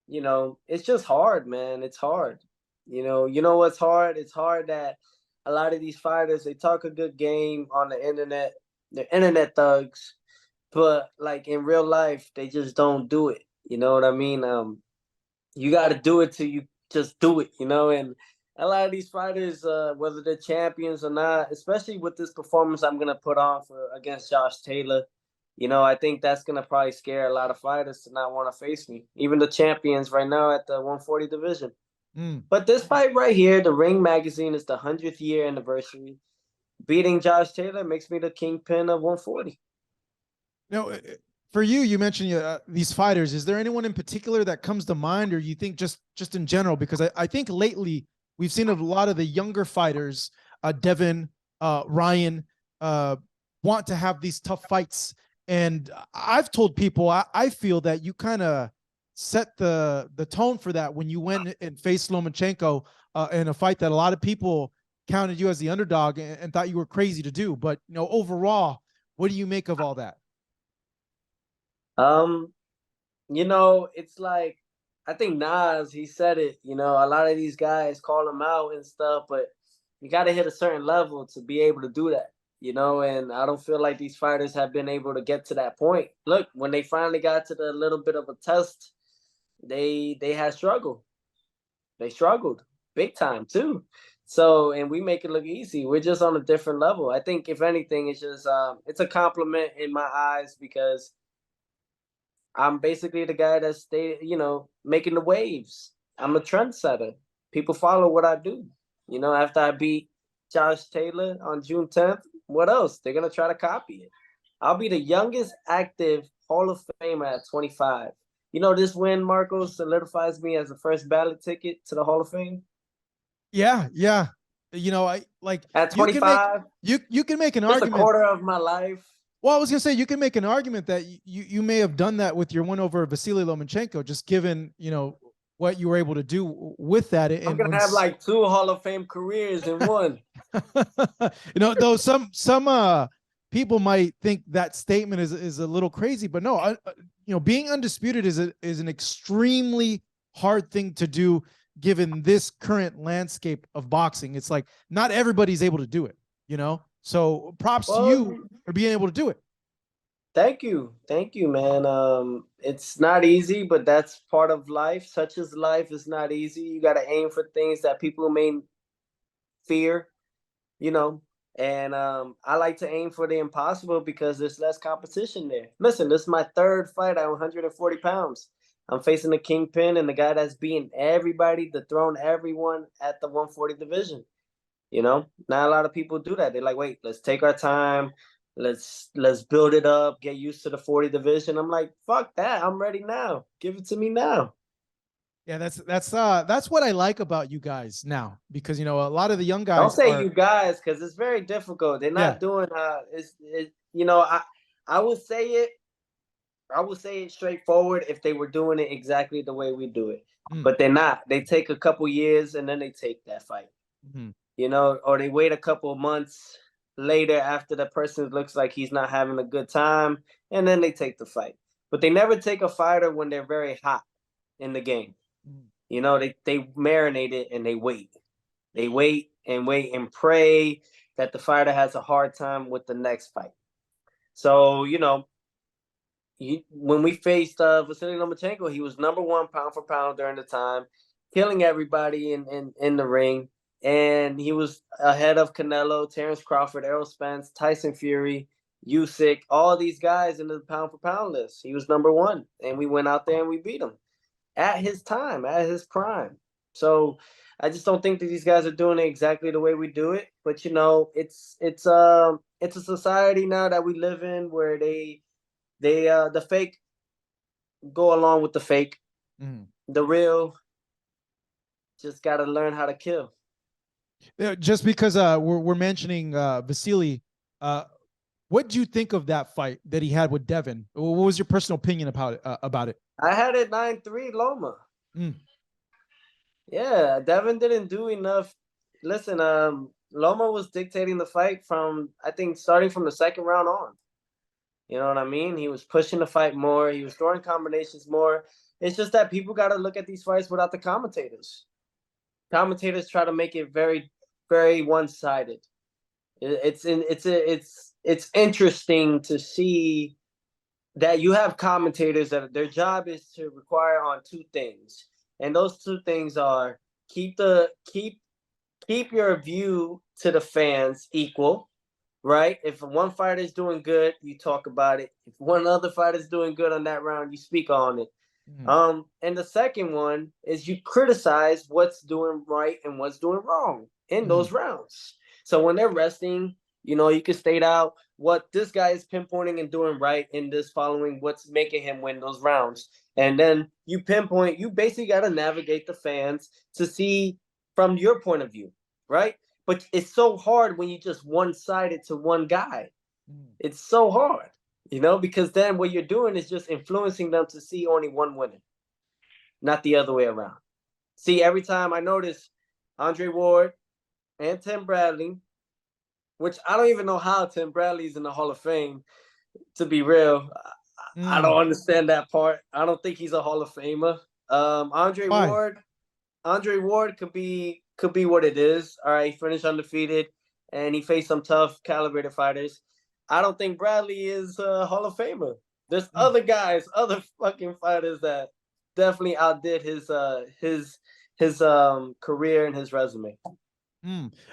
it's just hard, man. It's hard. What's hard? It's hard that a lot of these fighters, they talk a good game on the internet. They're internet thugs, but like in real life, they just don't do it. You know what I mean? You got to do it till you just do it. And a lot of these fighters, whether they're champions or not, especially with this performance I'm gonna put on against Josh Taylor, I think that's gonna probably scare a lot of fighters to not want to face me. Even the champions right now at the 140 division. But this fight right here, the Ring magazine, is the 100th year anniversary. Beating Josh Taylor makes me the kingpin of 140. For you, you mentioned these fighters. Is there anyone in particular that comes to mind, or you think just in general? Because I think lately we've seen a lot of the younger fighters, Devin, Ryan, want to have these tough fights. And I've told people I feel that you kind of set the tone for that when you went and faced Lomachenko in a fight that a lot of people counted you as the underdog and thought you were crazy to do. But overall, what do you make of all that? It's like, I think Nas, he said it, a lot of these guys call him out and stuff, but you got to hit a certain level to be able to do that, and I don't feel like these fighters have been able to get to that point. Look, when they finally got to the little bit of a test, they had struggled. They struggled big time too. So, and we make it look easy. We're just on a different level. I think if anything, it's just it's a compliment in my eyes because I'm basically the guy that's making the waves. I'm a trendsetter. People follow what I do. After I beat Josh Taylor on June 10th, what else? They're gonna try to copy it. I'll be the youngest active Hall of Famer at 25. This win, Marco, solidifies me as the first ballot ticket to the Hall of Fame. Yeah, yeah. I like at 25. You can make an just argument. A quarter of my life. Well, I was gonna say you can make an argument that you may have done that with your win over Vasily Lomachenko, just given what you were able to do with that. And I'm gonna have like 2 Hall of Fame careers in one. Though some people might think that statement is a little crazy, but no, being undisputed is an extremely hard thing to do given this current landscape of boxing. It's like not everybody's able to do it, So props to you for being able to do it. Thank you, man. It's not easy, but that's part of life. Such as life is not easy. You got to aim for things that people may fear, And I like to aim for the impossible because there's less competition there. Listen, this is my 3rd fight at 140 pounds. I'm facing the kingpin and the guy that's beating everybody, dethroned everyone at the 140 division. Not a lot of people do that. They're like, wait, let's take our time. Let's build it up, get used to the 40 division. I'm like, fuck that. I'm ready now. Give it to me now. Yeah, that's what I like about you guys now, because a lot of the young guys don't say you guys, because it's very difficult. They're not doing I would say it straightforward if they were doing it exactly the way we do it. But they're not. They take a couple years and then they take that fight. Or they wait a couple of months later after the person looks like he's not having a good time, and then they take the fight. But they never take a fighter when they're very hot in the game. They marinate it and they wait. They wait and pray that the fighter has a hard time with the next fight. So, when we faced Vasily Lomachenko, he was number 1 pound for pound during the time, killing everybody in the ring. And he was ahead of Canelo, Terrence Crawford, Errol Spence, Tyson Fury, Usyk, all these guys in the pound for pound list. He was number 1, and we went out there and we beat him at his time, at his prime. So I just don't think that these guys are doing it exactly the way we do it. But it's a society now that we live in where the fake go along with the fake. The real just got to learn how to kill. Just because we're mentioning Vasily, what do you think of that fight that he had with Devin? What was your personal opinion about it? I had it 9-3 Loma. Yeah, Devin didn't do enough. Listen, Loma was dictating the fight from, I think, starting from the 2nd round on. You know what I mean? He was pushing the fight more. He was throwing combinations more. It's just that people got to look at these fights without the commentators. Commentators try to make it very, very one-sided. It's interesting to see that you have commentators that their job is to require on 2 things, and those 2 things are keep your view to the fans equal, right? If one fighter is doing good, you talk about it. If one other fighter is doing good on that round, you speak on it. And the second one is you criticize what's doing right and what's doing wrong in those rounds. So when they're resting, you can state out what this guy is pinpointing and doing right in this following what's making him win those rounds. And then you pinpoint, you basically got to navigate the fans to see from your point of view, right? But it's so hard when you just one-sided to one guy. It's so hard, because then what you're doing is just influencing them to see only one winner, not the other way around. See, every time I notice Andre Ward and Tim Bradley, which I don't even know how Tim Bradley's in the Hall of Fame, to be real. I don't understand that part. I don't think he's a Hall of Famer. Andre Ward could be what it is. All right, he finished undefeated, and he faced some tough, calibrated fighters. I don't think Bradley is a Hall of Famer. There's other guys, other fucking fighters that definitely outdid his career and his resume.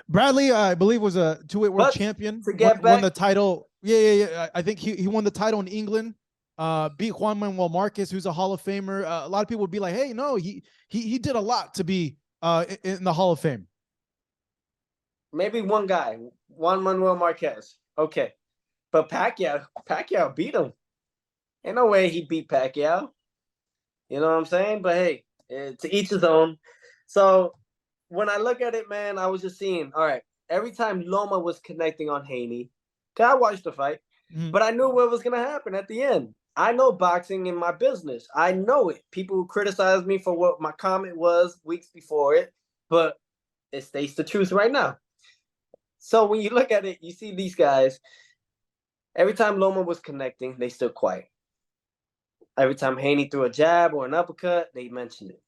Bradley, I believe, was a 2-weight world champion. Won the title. Yeah. I think he won the title in England. Beat Juan Manuel Marquez, who's a Hall of Famer. A lot of people would be like, "Hey, no, he did a lot to be in the Hall of Fame." Maybe one guy, Juan Manuel Marquez. Okay, but Pacquiao beat him. Ain't no way he beat Pacquiao. You know what I'm saying? But hey, to each his own. So when I look at it, man, I was just seeing, all right, every time Loma was connecting on Haney, I watched the fight, but I knew what was going to happen at the end. I know boxing in my business. I know it. People criticize me for what my comment was weeks before it, but it states the truth right now. So when you look at it, you see these guys. Every time Loma was connecting, they stood quiet. Every time Haney threw a jab or an uppercut, they mentioned it.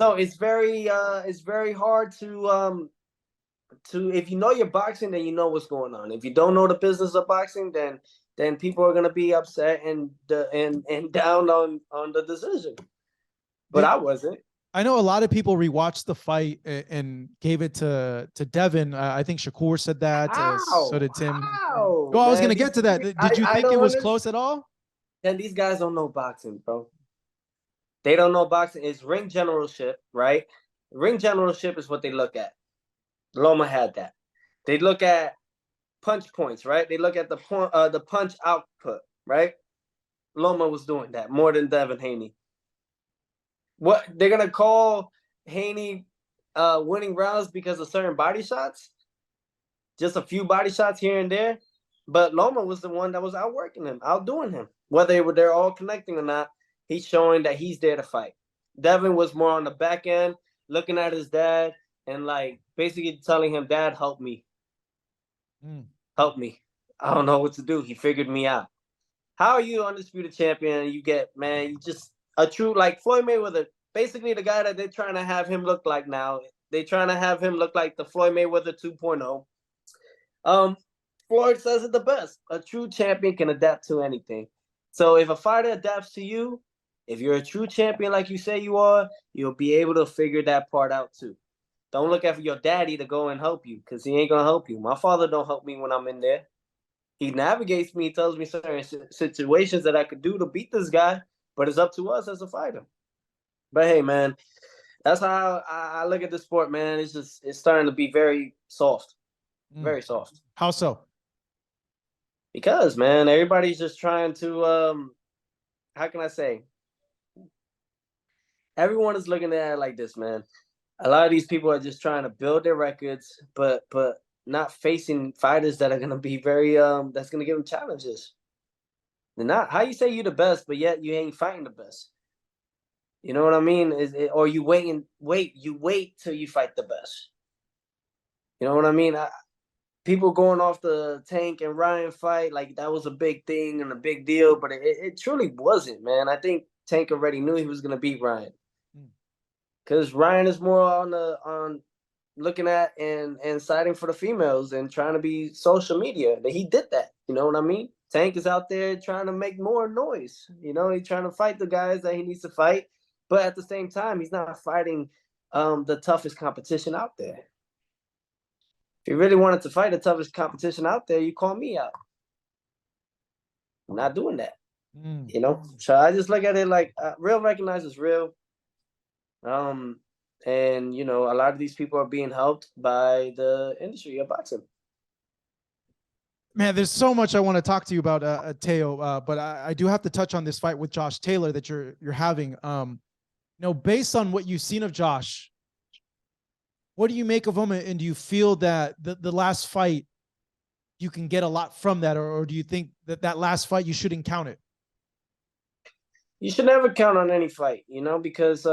So it's very hard to if you know your boxing, then you know what's going on. If you don't know the business of boxing, then people are gonna be upset and down on the decision. But I wasn't. I know a lot of people rewatched the fight and gave it to Devin. I think Shakur said that. So did Tim. How? Well, I was gonna get to that. Did you think it was close at all? Then these guys don't know boxing, bro. They don't know boxing. It's ring generalship, right? Ring generalship is what they look at. Loma had that. They look at punch points, right? They look at the punch output, right? Loma was doing that more than Devin Haney. What they're gonna call Haney winning rounds because of certain body shots, just a few body shots here and there. But Loma was the one that was outworking him, outdoing him. Whether they're all connecting or not, he's showing that he's there to fight. Devin was more on the back end, looking at his dad and like basically telling him, "Dad, help me. Help me. I don't know what to do." He figured me out. How are you undisputed champion? You get, man, you just a true, like Floyd Mayweather, basically the guy that they're trying to have him look like now. They're trying to have him look like the Floyd Mayweather 2.0. Floyd says it the best. A true champion can adapt to anything. So if a fighter adapts to you, if you're a true champion like you say you are, you'll be able to figure that part out too. Don't look at your daddy to go and help you, because he ain't going to help you. My father don't help me when I'm in there. He navigates me, tells me certain situations that I could do to beat this guy, but it's up to us as a fighter. But hey, man, that's how I look at the sport, man. It's starting to be very soft. Very soft. How so? Because, man, everybody's just trying to, how can I say? Everyone is looking at it like this, man. A lot of these people are just trying to build their records, but not facing fighters that are going to be very, that's going to give them challenges. They're not. How you say you're the best, but yet you ain't fighting the best? You know what I mean? Or you wait till you fight the best. You know what I mean? People going off the Tank and Ryan fight, like that was a big thing and a big deal, but it truly wasn't, man. I think Tank already knew he was going to beat Ryan. Because Ryan is more on looking at and siding for the females and trying to be social media. He did that. You know what I mean? Tank is out there trying to make more noise. You know, he's trying to fight the guys that he needs to fight. But at the same time, he's not fighting the toughest competition out there. If you really wanted to fight the toughest competition out there, you call me out. I'm not doing that. You know? So I just look at it like real recognizes real. And, you know, a lot of these people are being helped by the industry of boxing. Man, there's so much I want to talk to you about, Teo, but I do have to touch on this fight with Josh Taylor that you're having. You know, based on what you've seen of Josh, what do you make of him, and do you feel that the last fight you can get a lot from that, or do you think that last fight you shouldn't count it? You should never count on any fight, you know, because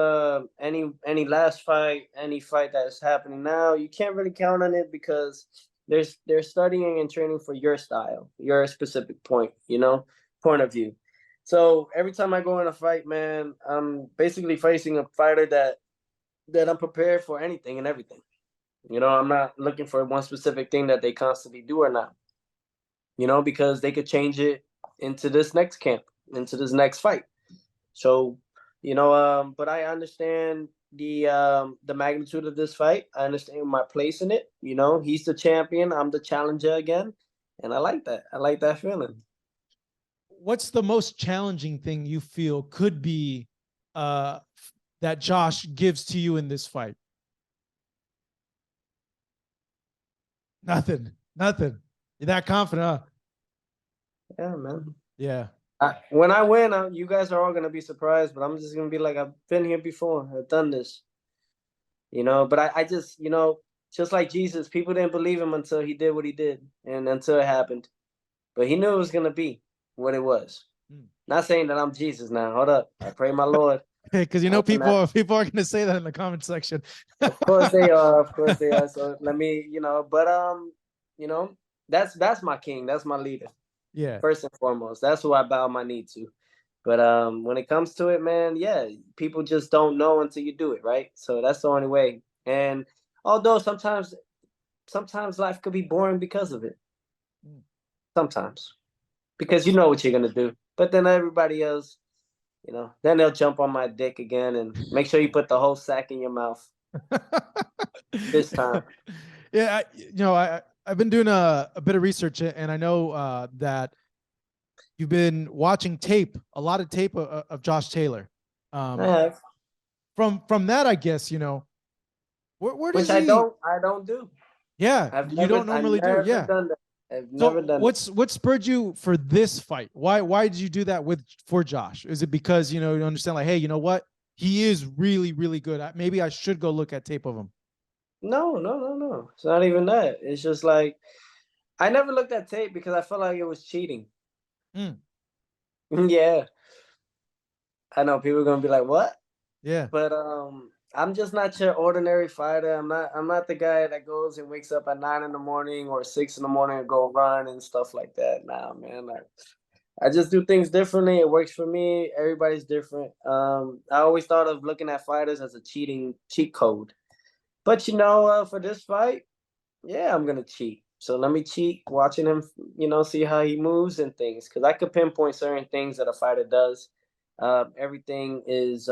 any last fight, any fight that is happening now, you can't really count on it because they're studying and training for your style, your specific point of view. So every time I go in a fight, man, I'm basically facing a fighter that I'm prepared for anything and everything. You know, I'm not looking for one specific thing that they constantly do or not, you know, because they could change it into this next camp, into this next fight. So, you know, but I understand the magnitude of this fight. I understand my place in it. You know, he's the champion. I'm the challenger again. And I like that. I like that feeling. What's the most challenging thing you feel could be that Josh gives to you in this fight? Nothing. You're that confident, huh? Yeah, man. Yeah. When I win, you guys are all going to be surprised, but I'm just going to be like, I've been here before. I've done this. You know, but I just, you know, just like Jesus, people didn't believe him until he did what he did and until it happened. But he knew it was going to be what it was. Not saying that I'm Jesus now. Hold up. I pray my Lord. Because people are going to say that in the comment section. Of course they are. Of course they are. So let me, but that's my king. That's my leader. Yeah. First and foremost, that's who I bow my knee to. But when it comes to it, man, yeah, people just don't know until you do it, right? So that's the only way. And although sometimes life could be boring because of it. Sometimes. Because you know what you're gonna do. But then everybody else, then they'll jump on my dick again and make sure you put the whole sack in your mouth. This time. Yeah, I've been doing a bit of research, and I know that you've been watching a lot of tape of Josh Taylor. I have. From that, I guess, where does Which I don't do. Yeah, you don't normally do. Yeah. Done that. I've So never done what spurred you for this fight? Why did you do that for Josh? Is it because you understand, like, hey, you know what? He is really, really good. Maybe I should go look at tape of him. No. It's not even that. It's just like I never looked at tape because I felt like it was cheating. Yeah. I know people are gonna be like, what? Yeah. But I'm just not your ordinary fighter. I'm not the guy that goes and wakes up at 9 a.m. or 6 a.m. and go run and stuff like that. Nah, man. I just do things differently. It works for me. Everybody's different. I always thought of looking at fighters as a cheat code. But for this fight, yeah, I'm gonna cheat. So let me cheat, watching him, see how he moves and things, because I could pinpoint certain things that a fighter does. Everything is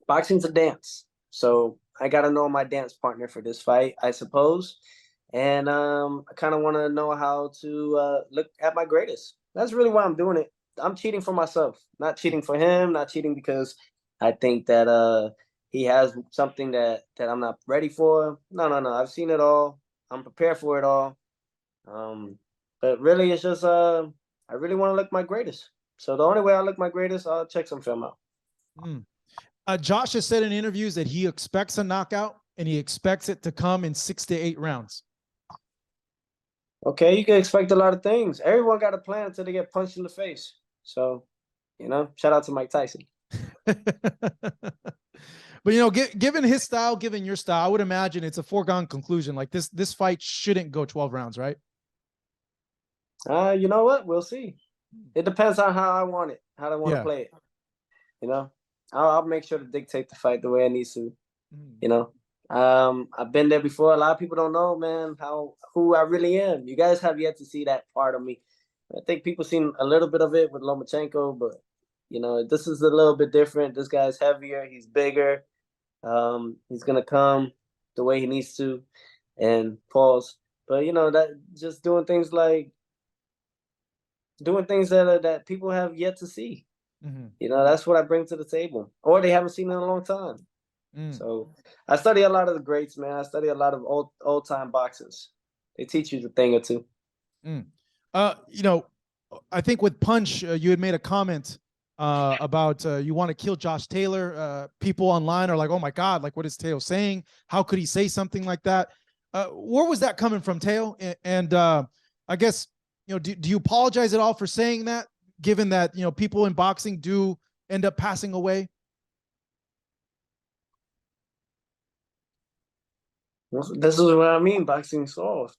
boxing's a dance, so I gotta know my dance partner for this fight, I suppose. And I kind of want to know how to look at my greatest. That's really why I'm doing it. I'm cheating for myself, not cheating for him, not cheating because I think that he has something that I'm not ready for. No. I've seen it all. I'm prepared for it all. But really, it's just I really want to look my greatest. So the only way I look my greatest, I'll check some film out. Josh has said in interviews that he expects a knockout and he expects it to come in 6 to 8 rounds. Okay, you can expect a lot of things. Everyone got a plan until they get punched in the face. So, shout out to Mike Tyson. But given his style, given your style, I would imagine it's a foregone conclusion. Like this fight shouldn't go 12 rounds, right? You know what? We'll see. It depends on how I want it, how I want to play it. I'll make sure to dictate the fight the way I need to. I've been there before. A lot of people don't know, man, who I really am. You guys have yet to see that part of me. I think people seen a little bit of it with Lomachenko, but this is a little bit different. This guy's heavier. He's bigger. He's gonna come the way he needs to, and pause. But that just doing things that people have yet to see. That's what I bring to the table, or they haven't seen in a long time. So I study a lot of the greats, man. I study a lot of old time boxers. They teach you a thing or two. I think with Punch, you had made a comment about you want to kill Josh Taylor. People online are like, oh my God, like what is Teo saying? How could he say something like that? Where was that coming from, Teo? And I guess, do you apologize at all for saying that, given that, people in boxing do end up passing away? This is what I mean. Boxing's soft.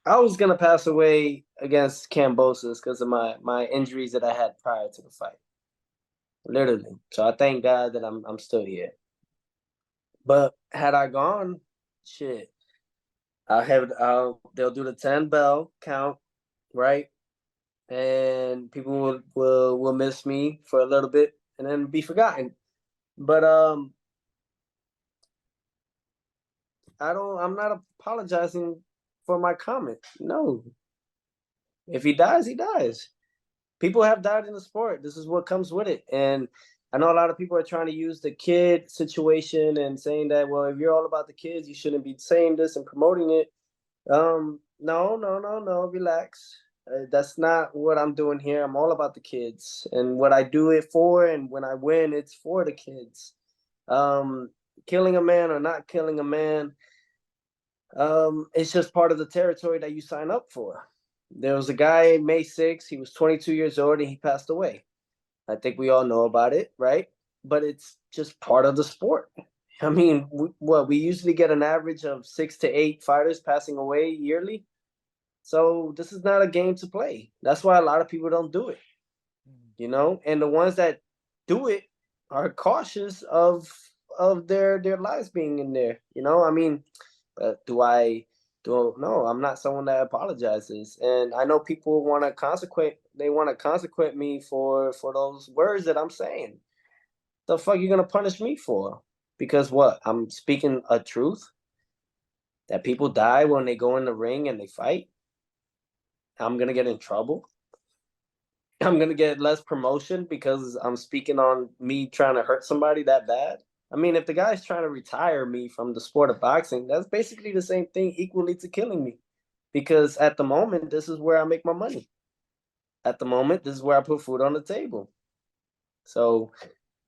I was gonna pass away against Kambosos because of my injuries that I had prior to the fight. Literally. So I thank God that I'm still here. But had I gone, shit, they'll do the 10 bell count, right? And people will miss me for a little bit and then be forgotten. But I'm not apologizing for my comment. No. If he dies, he dies. People have died in the sport. This is what comes with it. And I know a lot of people are trying to use the kid situation and saying that, well, if you're all about the kids, you shouldn't be saying this and promoting it. No. Relax. That's not what I'm doing here. I'm all about the kids and what I do it for. And when I win, it's for the kids. Killing a man or not killing a man, it's just part of the territory that you sign up for. There was a guy May 6th. He was 22 years old and he passed away. I think we all know about it, right? But it's just part of the sport. I mean, we usually get an average of 6 to 8 fighters passing away yearly. So this is not a game to play. That's why a lot of people don't do it, you know. And the ones that do it are cautious of their lives being in there. You know, I mean, no, I'm not someone that apologizes, and I know people want to consequent. They want to consequent me for those words that I'm saying. The fuck you gonna punish me for? Because what? I'm speaking a truth that people die when they go in the ring and they fight. I'm gonna get in trouble. I'm gonna get less promotion because I'm speaking on me trying to hurt somebody that bad. I mean, if the guy's trying to retire me from the sport of boxing, that's basically the same thing equally to killing me. Because at the moment, this is where I make my money. At the moment, this is where I put food on the table. So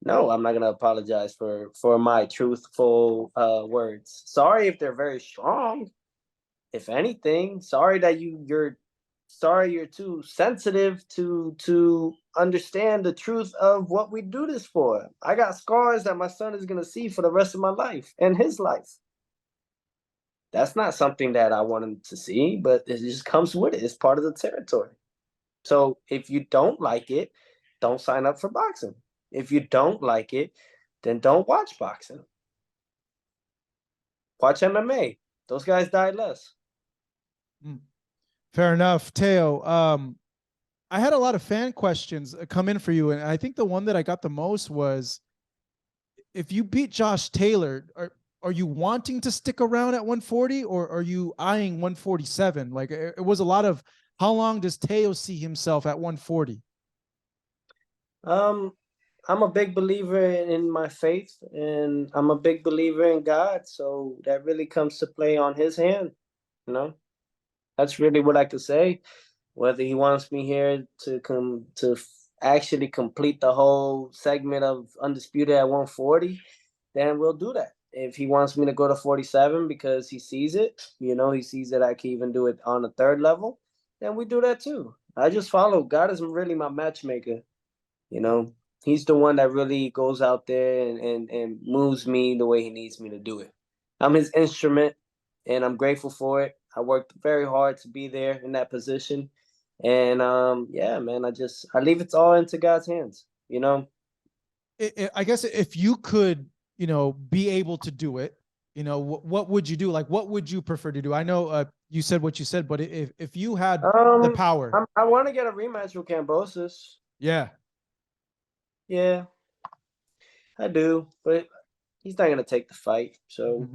no, I'm not gonna apologize for my truthful words. Sorry if they're very strong. If anything, sorry that you're too sensitive to understand the truth of what we do this for. I got scars that my son is gonna see for the rest of my life and his life. That's not something that I want him to see, but it just comes with it. It's part of the territory. So if you don't like it, don't sign up for boxing. If you don't like it, then don't watch boxing. Watch MMA. Those guys die less. Fair enough, Teo. I had a lot of fan questions come in for you, and I think the one that I got the most was, if you beat Josh Taylor, are you wanting to stick around at 140, or are you eyeing 147? Like, it was a lot of, how long does Teo see himself at 140? I'm a big believer in my faith, and I'm a big believer in God. So that really comes to play on his hand. You know, that's really what I could say. Whether he wants me here to actually complete the whole segment of Undisputed at 140, then we'll do that. If he wants me to go to 47 because he sees it, you know, he sees that I can even do it on a third level, then we do that too. I just follow. God is really my matchmaker. You know, he's the one that really goes out there and moves me the way he needs me to do it. I'm his instrument, and I'm grateful for it. I worked very hard to be there in that position. And yeah, man, I leave it all into God's hands, you know. I guess if you could, be able to do it, what would you do? Like, what would you prefer to do? I know you said what you said, but if you had the power. I want to get a rematch with Cambosis. Yeah. Yeah, I do, but he's not gonna take the fight. So,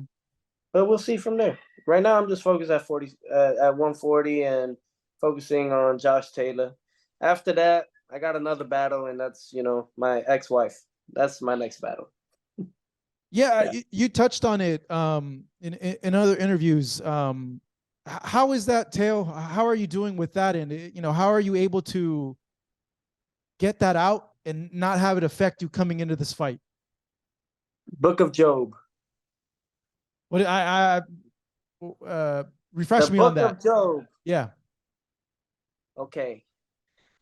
but we'll see from there. Right now, I'm just focused at 140 and focusing on Josh Taylor. After that, I got another battle, and that's my ex-wife. That's my next battle. Yeah, you touched on it in other interviews. How is that, Teo? How are you doing with that? And how are you able to get that out and not have it affect you coming into this fight? Book of Job. What refresh me on that. The Book of Job. Yeah. Okay.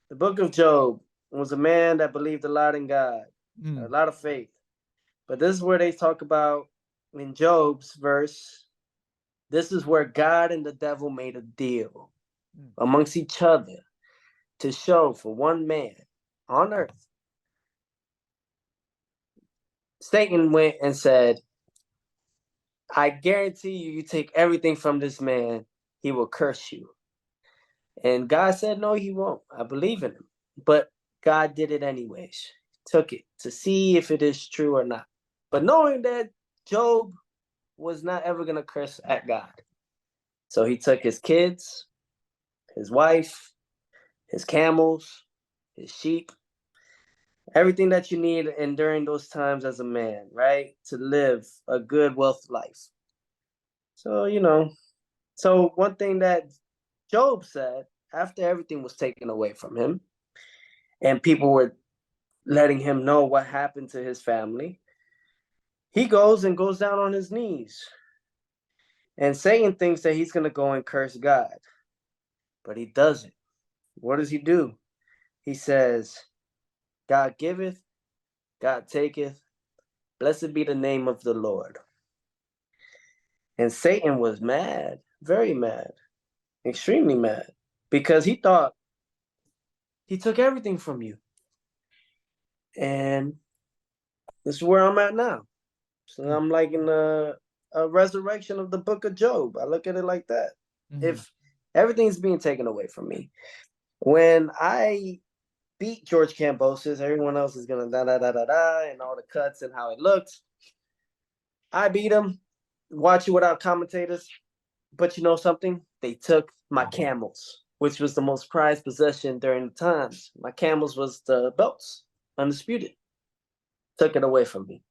The Book of Job was a man that believed a lot in God, a lot of faith. But this is where they talk about, in Job's verse, this is where God and the devil made a deal amongst each other to show for one man on earth. Satan went and said, I guarantee you take everything from this man, he will curse you. And God said, no, he won't. I believe in him. But God did it anyways. Took it to see if it is true or not. But knowing that Job was not ever going to curse at God. So he took his kids, his wife, his camels, his sheep, everything that you need and during those times as a man, right? To live a good wealth life. So, so one thing that Job said after everything was taken away from him and people were letting him know what happened to his family, he goes down on his knees and Satan thinks that he's going to go and curse God. but he doesn't. What does he do? He says, God giveth, God taketh. Blessed be the name of the Lord. And Satan was mad, very mad, extremely mad, because he thought he took everything from you. And this is where I'm at now. So I'm like in a resurrection of the book of Job. I look at it like that. If everything's being taken away from me, when I beat George Kambosos, everyone else is gonna da and all the cuts and how it looks. I beat him, watch it without commentators. But you know something? They took my camels, which was the most prized possession during the times. My camels was the belts, undisputed. Took it away from me.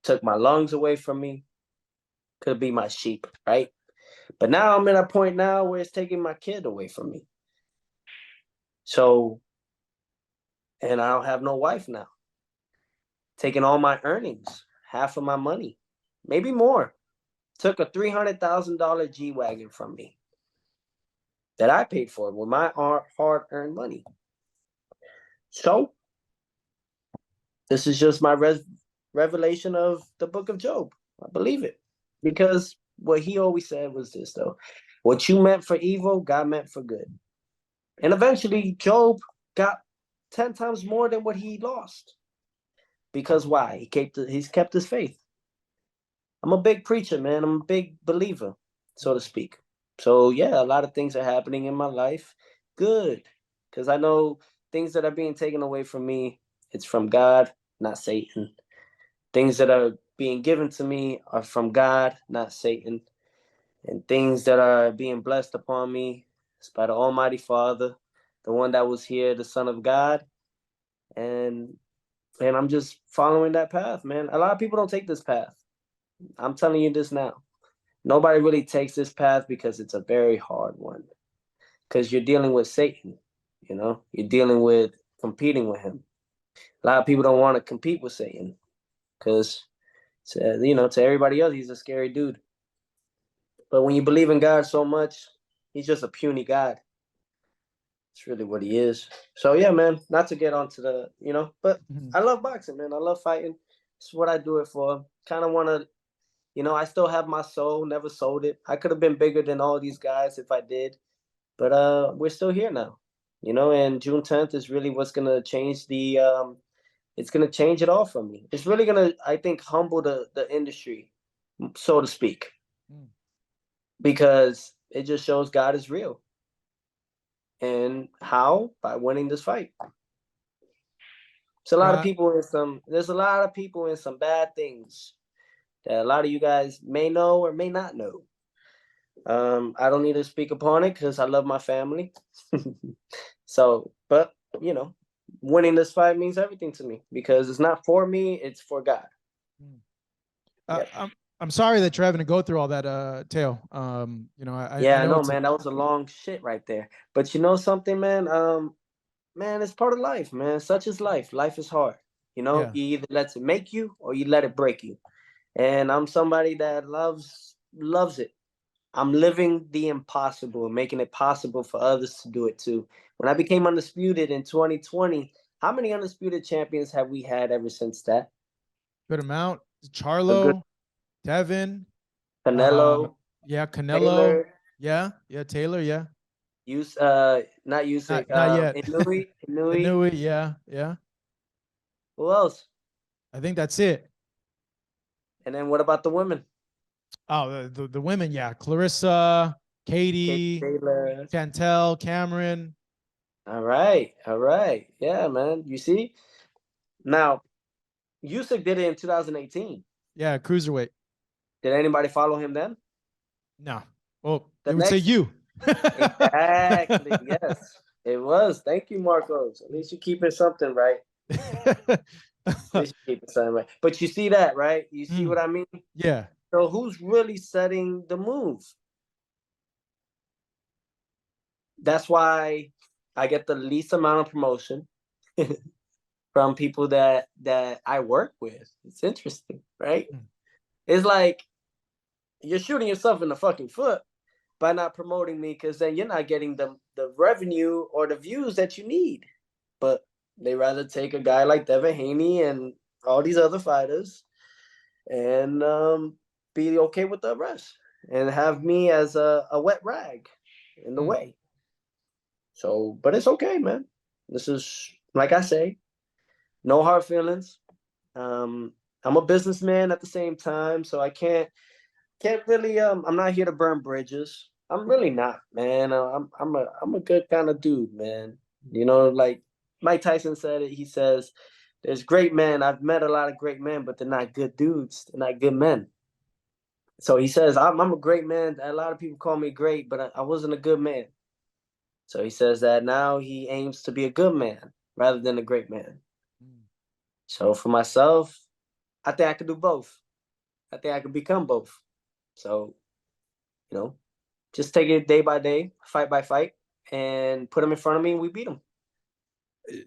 Took my lungs away from me. Could be my sheep, right? But now I'm at a point now where it's taking my kid away from me. So, and I don't have no wife now. Taking all my earnings, half of my money, maybe more. Took a $300,000 G-Wagon from me that I paid for with my hard-earned money. So, this is just my revelation of the book of Job. I believe it. Because what he always said was this, though. What you meant for evil, God meant for good. And eventually, Job got 10 times more than what he lost. Because why? He's kept his faith. I'm a big preacher, man. I'm a big believer, so to speak. So, yeah, a lot of things are happening in my life. Good. Because I know things that are being taken away from me, it's from God, not Satan. Things that are being given to me are from God, not Satan. And things that are being blessed upon me is by the Almighty Father, the one that was here, the Son of God. And I'm just following that path, man. A lot of people don't take this path. I'm telling you this now. Nobody really takes this path because it's a very hard one. Because you're dealing with Satan, you know? You're dealing with competing with him. A lot of people don't want to compete with Satan because, you know, to everybody else, he's a scary dude. But when you believe in God so much, he's just a puny God. It's really what he is. So, yeah, man, not to get onto the, you know, but I love boxing, man. I love fighting. It's what I do it for. Kind of want to, you know, I still have my soul, never sold it. I could have been bigger than all these guys if I did. But we're still here now, you know, and June 10th is really what's going to change it's going to change it all for me. It's really going to, I think, humble the industry, so to speak, because it just shows God is real. And how? By winning this fight. There's a lot of people in some bad things that a lot of you guys may know or may not know. I don't need to speak upon it because I love my family. So, but you know, winning this fight means everything to me because it's not for me, it's for God. Yep. I'm sorry that you're having to go through all that, Teo. You know, I know, man. That was a long shit right there. But you know something, man? Man, it's part of life, man. Such is life. Life is hard. You know, you either let it make you or you let it break you. And I'm somebody that loves it. I'm living the impossible and making it possible for others to do it too. When I became undisputed in 2020, how many undisputed champions have we had ever since that? Good amount. Charlo, Devin, Canelo. Canelo. Taylor, Taylor, yeah. Not Usyk. Not yet. Inouye. Yeah. Who else? I think that's it. And then what about the women? Oh, the women, yeah. Clarissa, Katie, Taylor, Chantel, Cameron. All right. Yeah, man. You see? Now, Usyk did it in 2018. Yeah, cruiserweight. Did anybody follow him then? No. Well, it would say you. Exactly. Yes, it was. Thank you, Marcos. At least you're keeping something right. But you see that, right? You see what I mean? Yeah. So who's really setting the move? That's why I get the least amount of promotion from people that I work with. It's interesting, right? It's like you're shooting yourself in the fucking foot by not promoting me, because then you're not getting the revenue or the views that you need. But they rather take a guy like Devin Haney and all these other fighters and be okay with the rest and have me as a wet rag in the way. So, but it's okay, man. This is, like I say, no hard feelings. I'm a businessman at the same time, so I can't really. I'm not here to burn bridges. I'm really not, man. I'm a good kind of dude, man. You know, like Mike Tyson said it. He says, "There's great men. I've met a lot of great men, but they're not good dudes. They're not good men." So he says, "I'm a great man. A lot of people call me great, but I wasn't a good man." So he says that now he aims to be a good man rather than a great man. So for myself, I think I could do both. I think I could become both. So, you know, just take it day by day, fight by fight, and put them in front of me, and we beat them.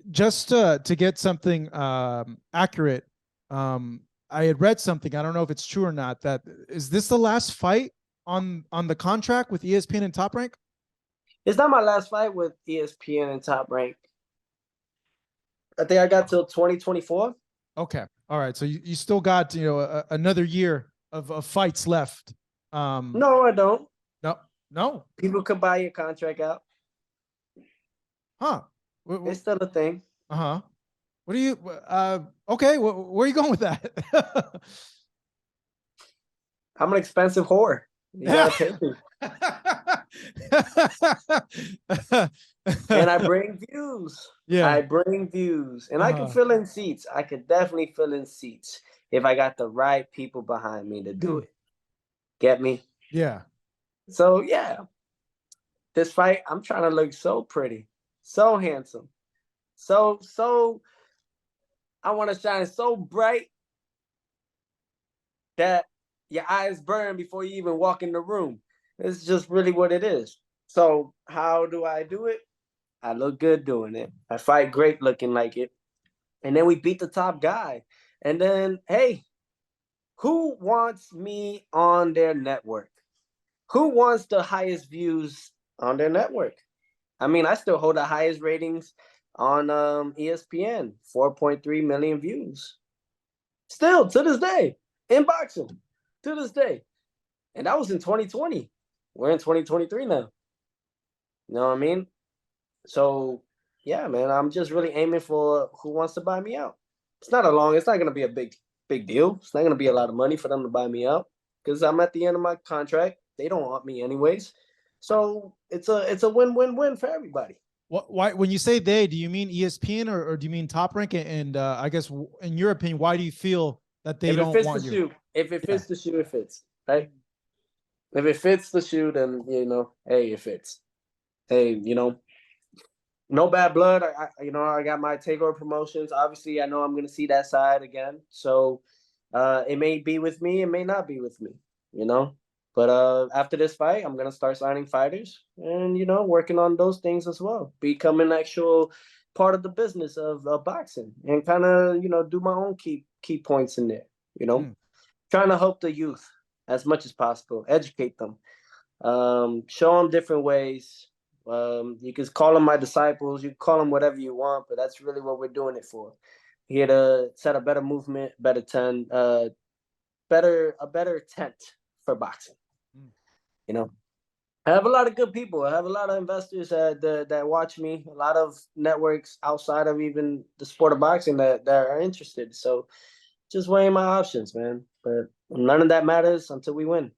Just to get something accurate, I had read something. I don't know if it's true or not. That is this the last fight on the contract with ESPN and Top Rank? It's not my last fight with ESPN and Top Rank. I think I got till 2024. Okay, all right. So you still got another year of fights left. No, I don't. No. People could buy your contract out. Huh? It's still a thing. Uh-huh. What do you? Okay. Where are you going with that? I'm an expensive whore. You gotta pay me. And I bring views. Yeah. I bring views. And I can fill in seats. I could definitely fill in seats if I got the right people behind me to do it. Get me? Yeah. So yeah. This fight, I'm trying to look so pretty, so handsome. So I want to shine so bright that your eyes burn before you even walk in the room. It's just really what it is. So how do I do it? I look good doing it. I fight great looking like it. And then we beat the top guy. And then, hey, who wants me on their network? Who wants the highest views on their network? I mean, I still hold the highest ratings on ESPN, 4.3 million views. Still, to this day, in boxing, to this day. And that was in 2020. We're in 2023 now. You know what I mean? So, yeah, man, I'm just really aiming for who wants to buy me out. It's not going to be a big deal. It's not going to be a lot of money for them to buy me out because I'm at the end of my contract. They don't want me anyways. So it's a win-win-win for everybody. Why, when you say they, do you mean ESPN or do you mean Top Rank? And I guess in your opinion, why do you feel that they don't want you? If it fits the shoe, it fits, right? If it fits the shoe, then hey, it fits. Hey, no bad blood. I got my takeover promotions. Obviously, I know I'm gonna see that side again. So it may be with me, it may not be with me, But after this fight, I'm gonna start signing fighters and working on those things as well. Become an actual part of the business of boxing and kind of do my own key points in there. Trying to help the youth as much as possible, educate them, show them different ways. You can call them my disciples. You can call them whatever you want, but that's really what we're doing it for. Here to set a better movement, a better tent for boxing. I have a lot of good people. I have a lot of investors that watch me, a lot of networks outside of even the sport of boxing that are interested. So just weighing my options, man. But none of that matters until we win.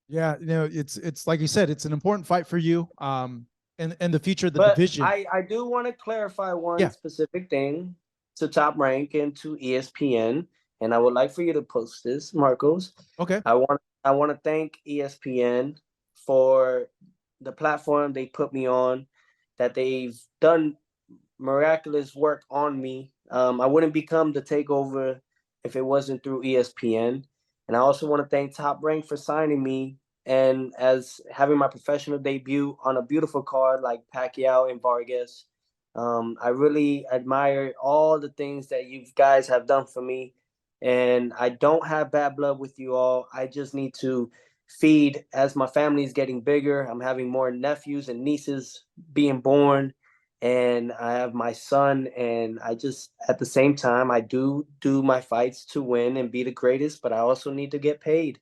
Yeah, it's like you said, it's an important fight for you. And the future of the division. I do want to clarify one specific thing to Top Rank and to ESPN, and I would like for you to post this, Marcos. Okay. I want to thank ESPN for the platform they put me on, that they've done miraculous work on me. I wouldn't become the Takeover if it wasn't through ESPN. And I also want to thank Top Rank for signing me and as having my professional debut on a beautiful card like Pacquiao and Vargas. I really admire all the things that you guys have done for me. And I don't have bad blood with you all. I just need to feed as my family is getting bigger. I'm having more nephews and nieces being born, and I have my son. And I just, at the same time, I do my fights to win and be the greatest, but I also need to get paid.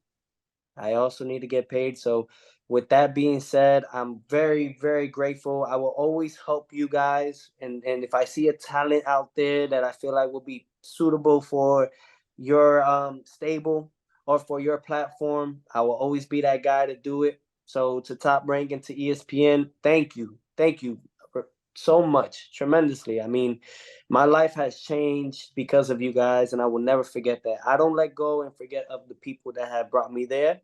So with that being said, I'm very, very grateful. I will always help you guys. And if I see a talent out there that I feel like will be suitable for your stable or for your platform, I will always be that guy to do it. So to Top Rank and to ESPN, thank you. Thank you so much, tremendously. I mean, my life has changed because of you guys, and I will never forget that. I don't let go and forget of the people that have brought me there.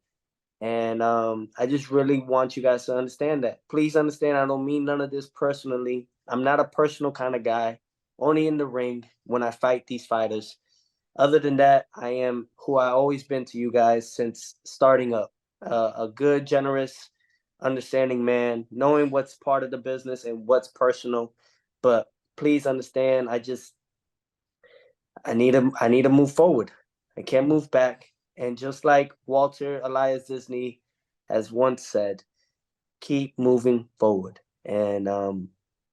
And I just really want you guys to understand that. Please understand, I don't mean none of this personally. I'm not a personal kind of guy, only in the ring when I fight these fighters. Other than that, I am who I always been to you guys since starting up. A good, generous, understanding man, knowing what's part of the business and what's personal. But please understand, I need to move forward. I can't move back. And just like Walter Elias Disney has once said, keep moving forward. And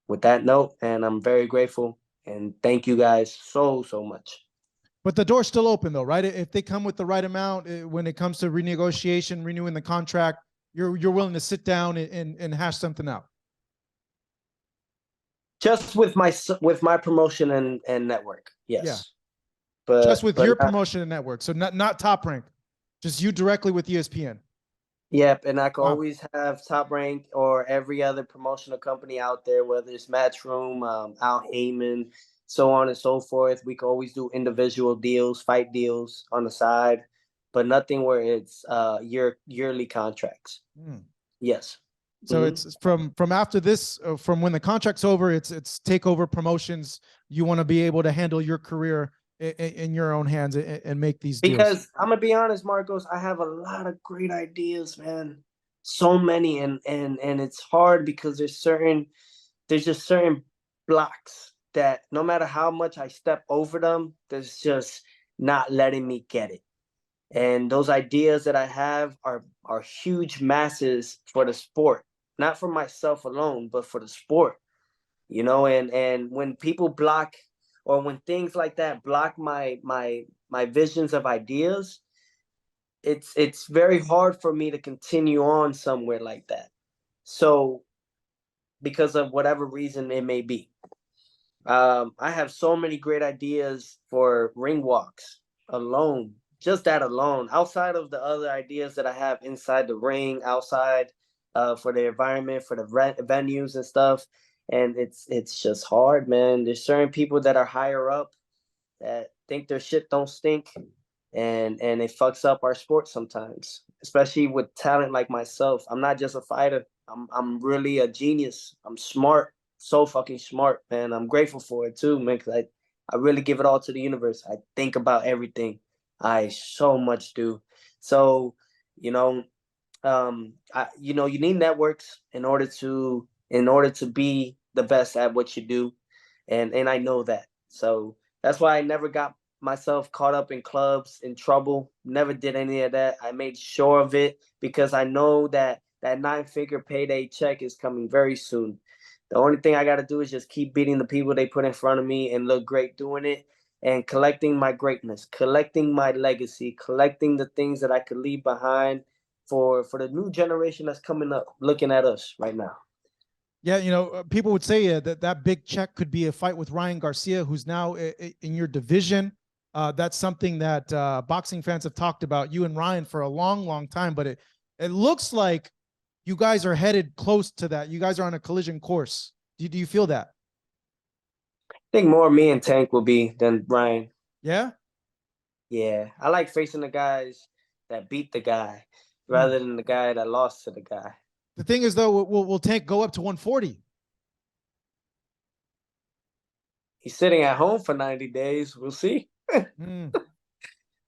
with that note, and I'm very grateful and thank you guys so much. But the door's still open, though, right? If they come with the right amount, when it comes to renegotiation, renewing the contract, you're willing to sit down and hash something out. Just with my promotion and network, yes. Yeah. But just with your promotion and network, so not Top Rank, just you directly with ESPN. Yep, and I can always have Top Rank or every other promotional company out there, whether it's Matchroom, Al Heyman, so on and so forth. We can always do individual deals, fight deals on the side, but nothing where it's yearly contracts. Yes. So it's from after this, from when the contract's over, it's takeover promotions. You want to be able to handle your career in your own hands and make these deals. Because I'm gonna be honest, Marcos, I have a lot of great ideas, man. So many, and it's hard because there's just certain blocks that no matter how much I step over them, there's just not letting me get it. And those ideas that I have are huge masses for the sport, not for myself alone, but for the sport. You know, and when people block, or when things like that block my visions of ideas, it's very hard for me to continue on somewhere like that. So because of whatever reason it may be, I have so many great ideas for ring walks alone, just that alone, outside of the other ideas that I have inside the ring, outside for the environment, for the venues and stuff. And it's just hard, man. There's certain people that are higher up that think their shit don't stink, and it fucks up our sport sometimes, especially with talent like myself. I'm not just a fighter. I'm really a genius. I'm smart, so fucking smart, man. I'm grateful for it too, man, because I really give it all to the universe. I think about everything. I so much do. So, you know, you need networks in order to be the best at what you do, and I know that. So that's why I never got myself caught up in clubs, in trouble. Never did any of that. I made sure of it because I know that 9-figure payday check is coming very soon. The only thing I got to do is just keep beating the people they put in front of me and look great doing it, and collecting my greatness, collecting my legacy, collecting the things that I could leave behind for the new generation that's coming up, looking at us right now. Yeah, you know, people would say that big check could be a fight with Ryan Garcia, who's now in your division. That's something that boxing fans have talked about, you and Ryan, for a long time. But it looks like you guys are headed close to that. You guys are on a collision course. Do you feel that? I think more me and Tank will be than Ryan. Yeah? Yeah. I like facing the guys that beat the guy rather than the guy that lost to the guy. The thing is, though, will Tank go up to 140? He's sitting at home for 90 days. We'll see. Mm.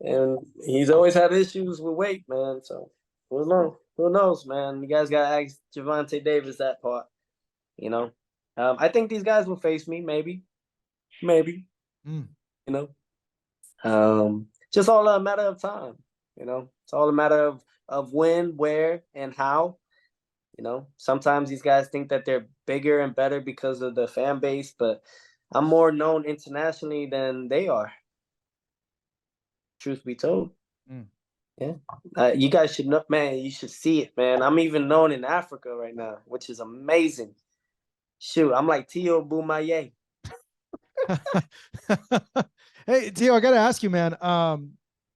And he's always had issues with weight, man. So who knows? Who knows, man? You guys got to ask Gervonta Davis that part. You know, I think these guys will face me, maybe. You know, just all a matter of time. You know, it's all a matter of when, where, and how. You know, sometimes these guys think that they're bigger and better because of the fan base, but I'm more known internationally than they are. Truth be told. Mm. Yeah. You guys should know, man, you should see it, man. I'm even known in Africa right now, which is amazing. Shoot, I'm like Tio Bumaye. Hey, Tio, I got to ask you, man.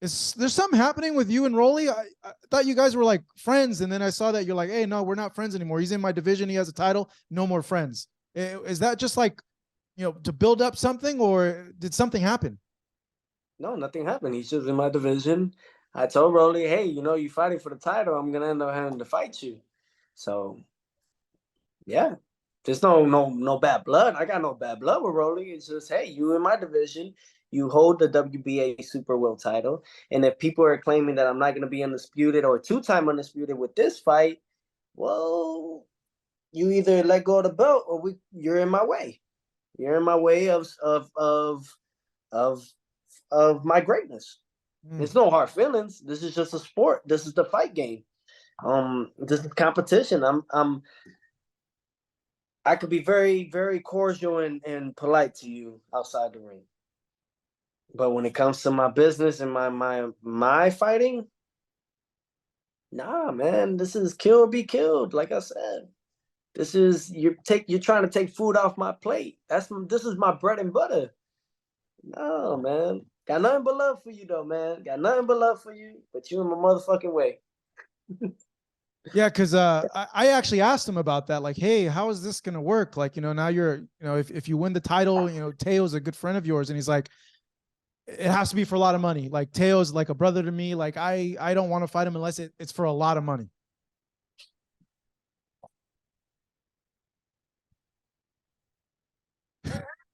Is there something happening with you and Rolly? I thought you guys were like friends, and then I saw that you're like, hey, no, we're not friends anymore. He's in my division. He has a title. No more friends. Is that just like, to build up something, or did something happen? No, nothing happened. He's just in my division. I told Rolly, hey, you fighting for the title. I'm gonna end up having to fight you. So, yeah, there's no bad blood. I got no bad blood with Rolly. It's just, hey, you in my division. You hold the WBA Super World title. And if people are claiming that I'm not going to be undisputed or two-time undisputed with this fight, well, you either let go of the belt or you're in my way. You're in my way of my greatness. There's no hard feelings. This is just a sport. This is the fight game. This is competition. I could be very, very cordial and polite to you outside the ring. But when it comes to my business and my fighting, nah, man, this is kill or be killed. Like I said, this is you're trying to take food off my plate. This is my bread and butter. No, man, got nothing but love for you though, man. Got nothing but love for you, but you in my motherfucking way. Yeah, because I actually asked him about that. Like, hey, how is this gonna work? Like, now you're, if you win the title, Teo's a good friend of yours, and he's like, it has to be for a lot of money. Like, Teo's like a brother to me. Like, I don't want to fight him unless it's for a lot of money.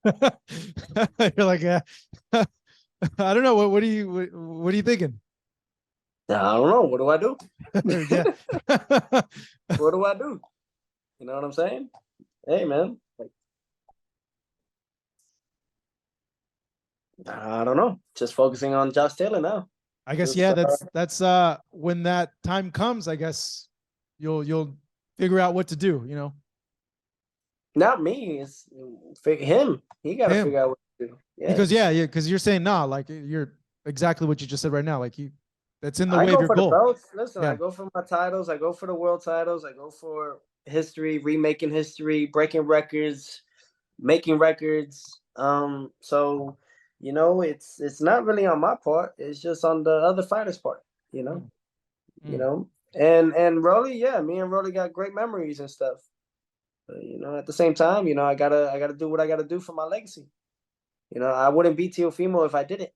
You're like, yeah. I don't know. What are you thinking? I don't know. What do I do? Yeah. What do I do? You know what I'm saying? Hey, man. I don't know. Just focusing on Josh Taylor now. I guess, yeah, that's when that time comes, I guess you'll figure out what to do, Not me. It's him. He got to figure out what to do. Yes. Because you're saying, nah, like you're exactly what you just said right now. Like that's in the way of your goal. Belts. Listen, I go for my titles. I go for the world titles. I go for history, remaking history, breaking records, making records. So, it's not really on my part. It's just on the other fighters' part. You know, and Rolly, yeah, me and Rolly got great memories and stuff. But, at the same time, I gotta do what I gotta do for my legacy. I wouldn't be Teofimo if I didn't.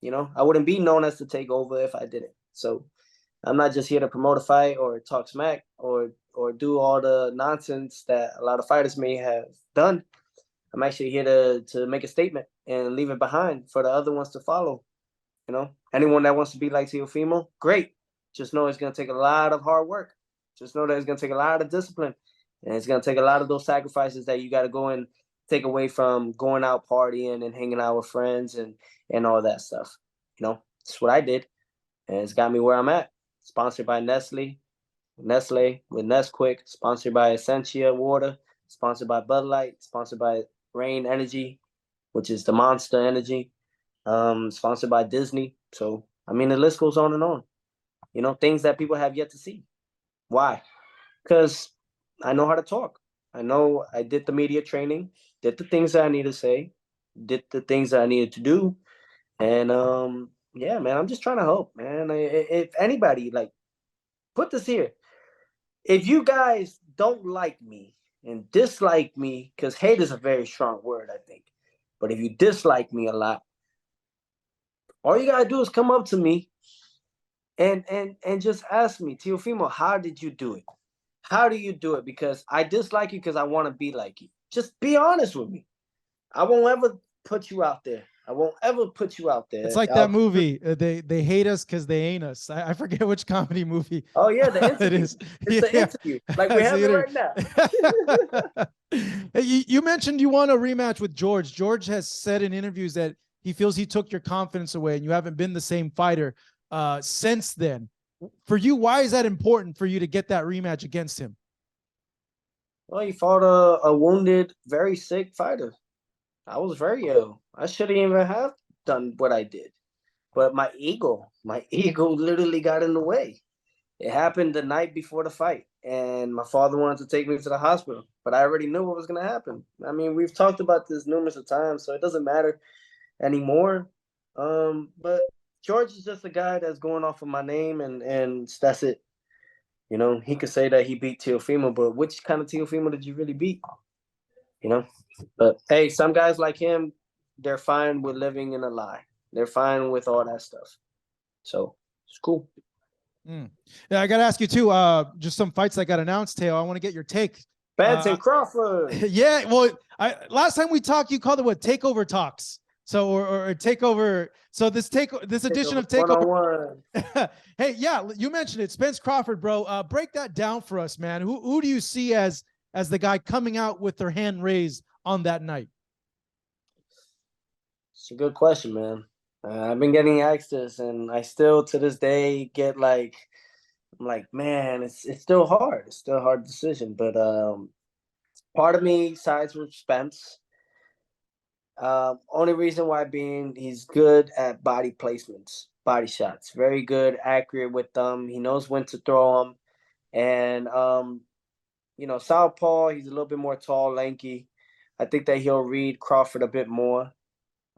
I wouldn't be known as the Takeover if I didn't. So I'm not just here to promote a fight or talk smack or do all the nonsense that a lot of fighters may have done. I'm actually here to make a statement and leave it behind for the other ones to follow. Anyone that wants to be like Teofimo, great. Just know it's going to take a lot of hard work. Just know that it's going to take a lot of discipline. And it's going to take a lot of those sacrifices that you got to go and take away from going out partying and hanging out with friends and all that stuff. That's what I did. And it's got me where I'm at. Sponsored by Nestle with Nesquik, sponsored by Essentia Water, sponsored by Bud Light, sponsored by Rain Energy, which is the Monster Energy, sponsored by Disney. So, the list goes on and on. Things that people have yet to see. Why? Because I know how to talk. I know I did the media training, did the things that I need to say, did the things that I needed to do. And, yeah, man, I'm just trying to help, man. If anybody, put this here. If you guys don't like me and dislike me, because hate is a very strong word, I think. But if you dislike me a lot, all you gotta do is come up to me and just ask me, Teofimo, how did you do it? How do you do it? Because I dislike you because I want to be like you. Just be honest with me. I won't ever put you out there. I won't ever put you out there. It's like that movie. They hate us because they ain't us. I forget which comedy movie. Oh yeah, the interview. It is. It's the interview. Like we have it right now. You mentioned you want a rematch with George. George has said in interviews that he feels he took your confidence away and you haven't been the same fighter since then. For you, why is that important for you to get that rematch against him? Well, he fought a wounded, very sick fighter. I was very ill. I shouldn't even have done what I did. But my ego literally got in the way. It happened the night before the fight, and my father wanted to take me to the hospital, but I already knew what was going to happen. I mean, we've talked about this numerous of times, so it doesn't matter anymore. But George is just a guy that's going off of my name, and that's it. You know, he could say that he beat Teofimo, but which kind of Teofimo did you really beat? You know, but hey, some guys like him, they're fine with living in a lie. They're fine with all that stuff. So it's cool. Yeah, I got to ask you too. Just some fights that got announced, Teo. I want to get your take. Spence and Crawford. Yeah, well, last time we talked, you called it what? Takeover talks. So or takeover. So this edition of Takeover. Hey, yeah, you mentioned it, Spence Crawford, bro. Break that down for us, man. Who do you see as the guy coming out with their hand raised on that night? It's a good question, man. I've been getting asked this, and I still to this day get like, I'm like, man, it's still hard. It's still a hard decision, but part of me sides with Spence. Only reason why being he's good at body placements, body shots, very good, accurate with them. He knows when to throw them, and you know, southpaw. He's a little bit more tall, lanky. I think that he'll read Crawford a bit more,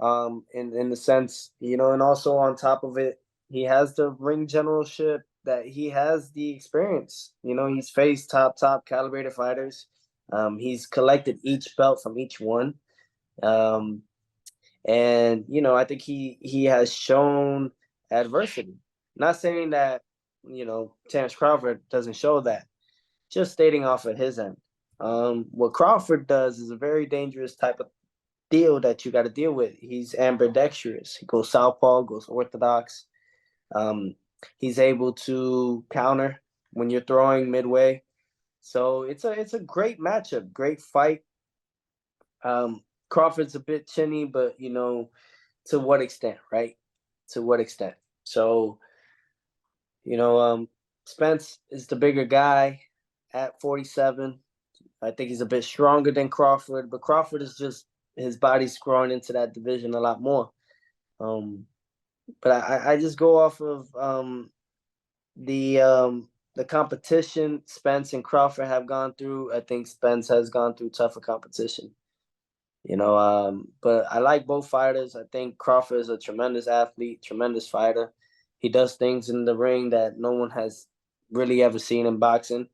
in the sense, you know, and also on top of it, he has the ring generalship. That he has the experience. You know, he's faced top calibrated fighters. He's collected each belt from each one. And you know, I think he has shown adversity. Not saying that, you know, Terence Crawford doesn't show that. Just stating off of his end. What Crawford does is a very dangerous type of deal that you got to deal with. He's ambidextrous. He goes southpaw, goes orthodox. He's able to counter when you're throwing midway. So it's a great matchup, great fight. Crawford's a bit chinny, but you know, to what extent, right? To what extent? So, you know, Spence is the bigger guy at 47. I think he's a bit stronger than Crawford, but Crawford is just his body's growing into that division a lot more. But I just go off of the competition Spence and Crawford have gone through. I think Spence has gone through tougher competition. You know, but I like both fighters. I think Crawford is a tremendous athlete, tremendous fighter. He does things in the ring that no one has really ever seen in boxing.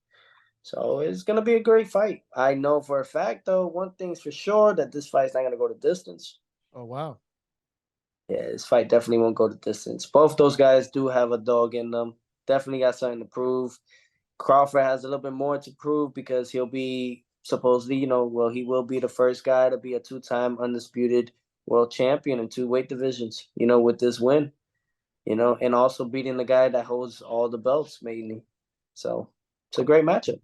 So it's going to be a great fight. I know for a fact, though, one thing's for sure, that this fight's not going to go to distance. Oh, wow. Yeah, this fight definitely won't go to distance. Both those guys do have a dog in them. Definitely got something to prove. Crawford has a little bit more to prove because he'll be supposedly, you know, well, he will be the first guy to be a two-time undisputed world champion in 2 weight divisions, you know, with this win, you know, and also beating the guy that holds all the belts mainly. So it's a great matchup.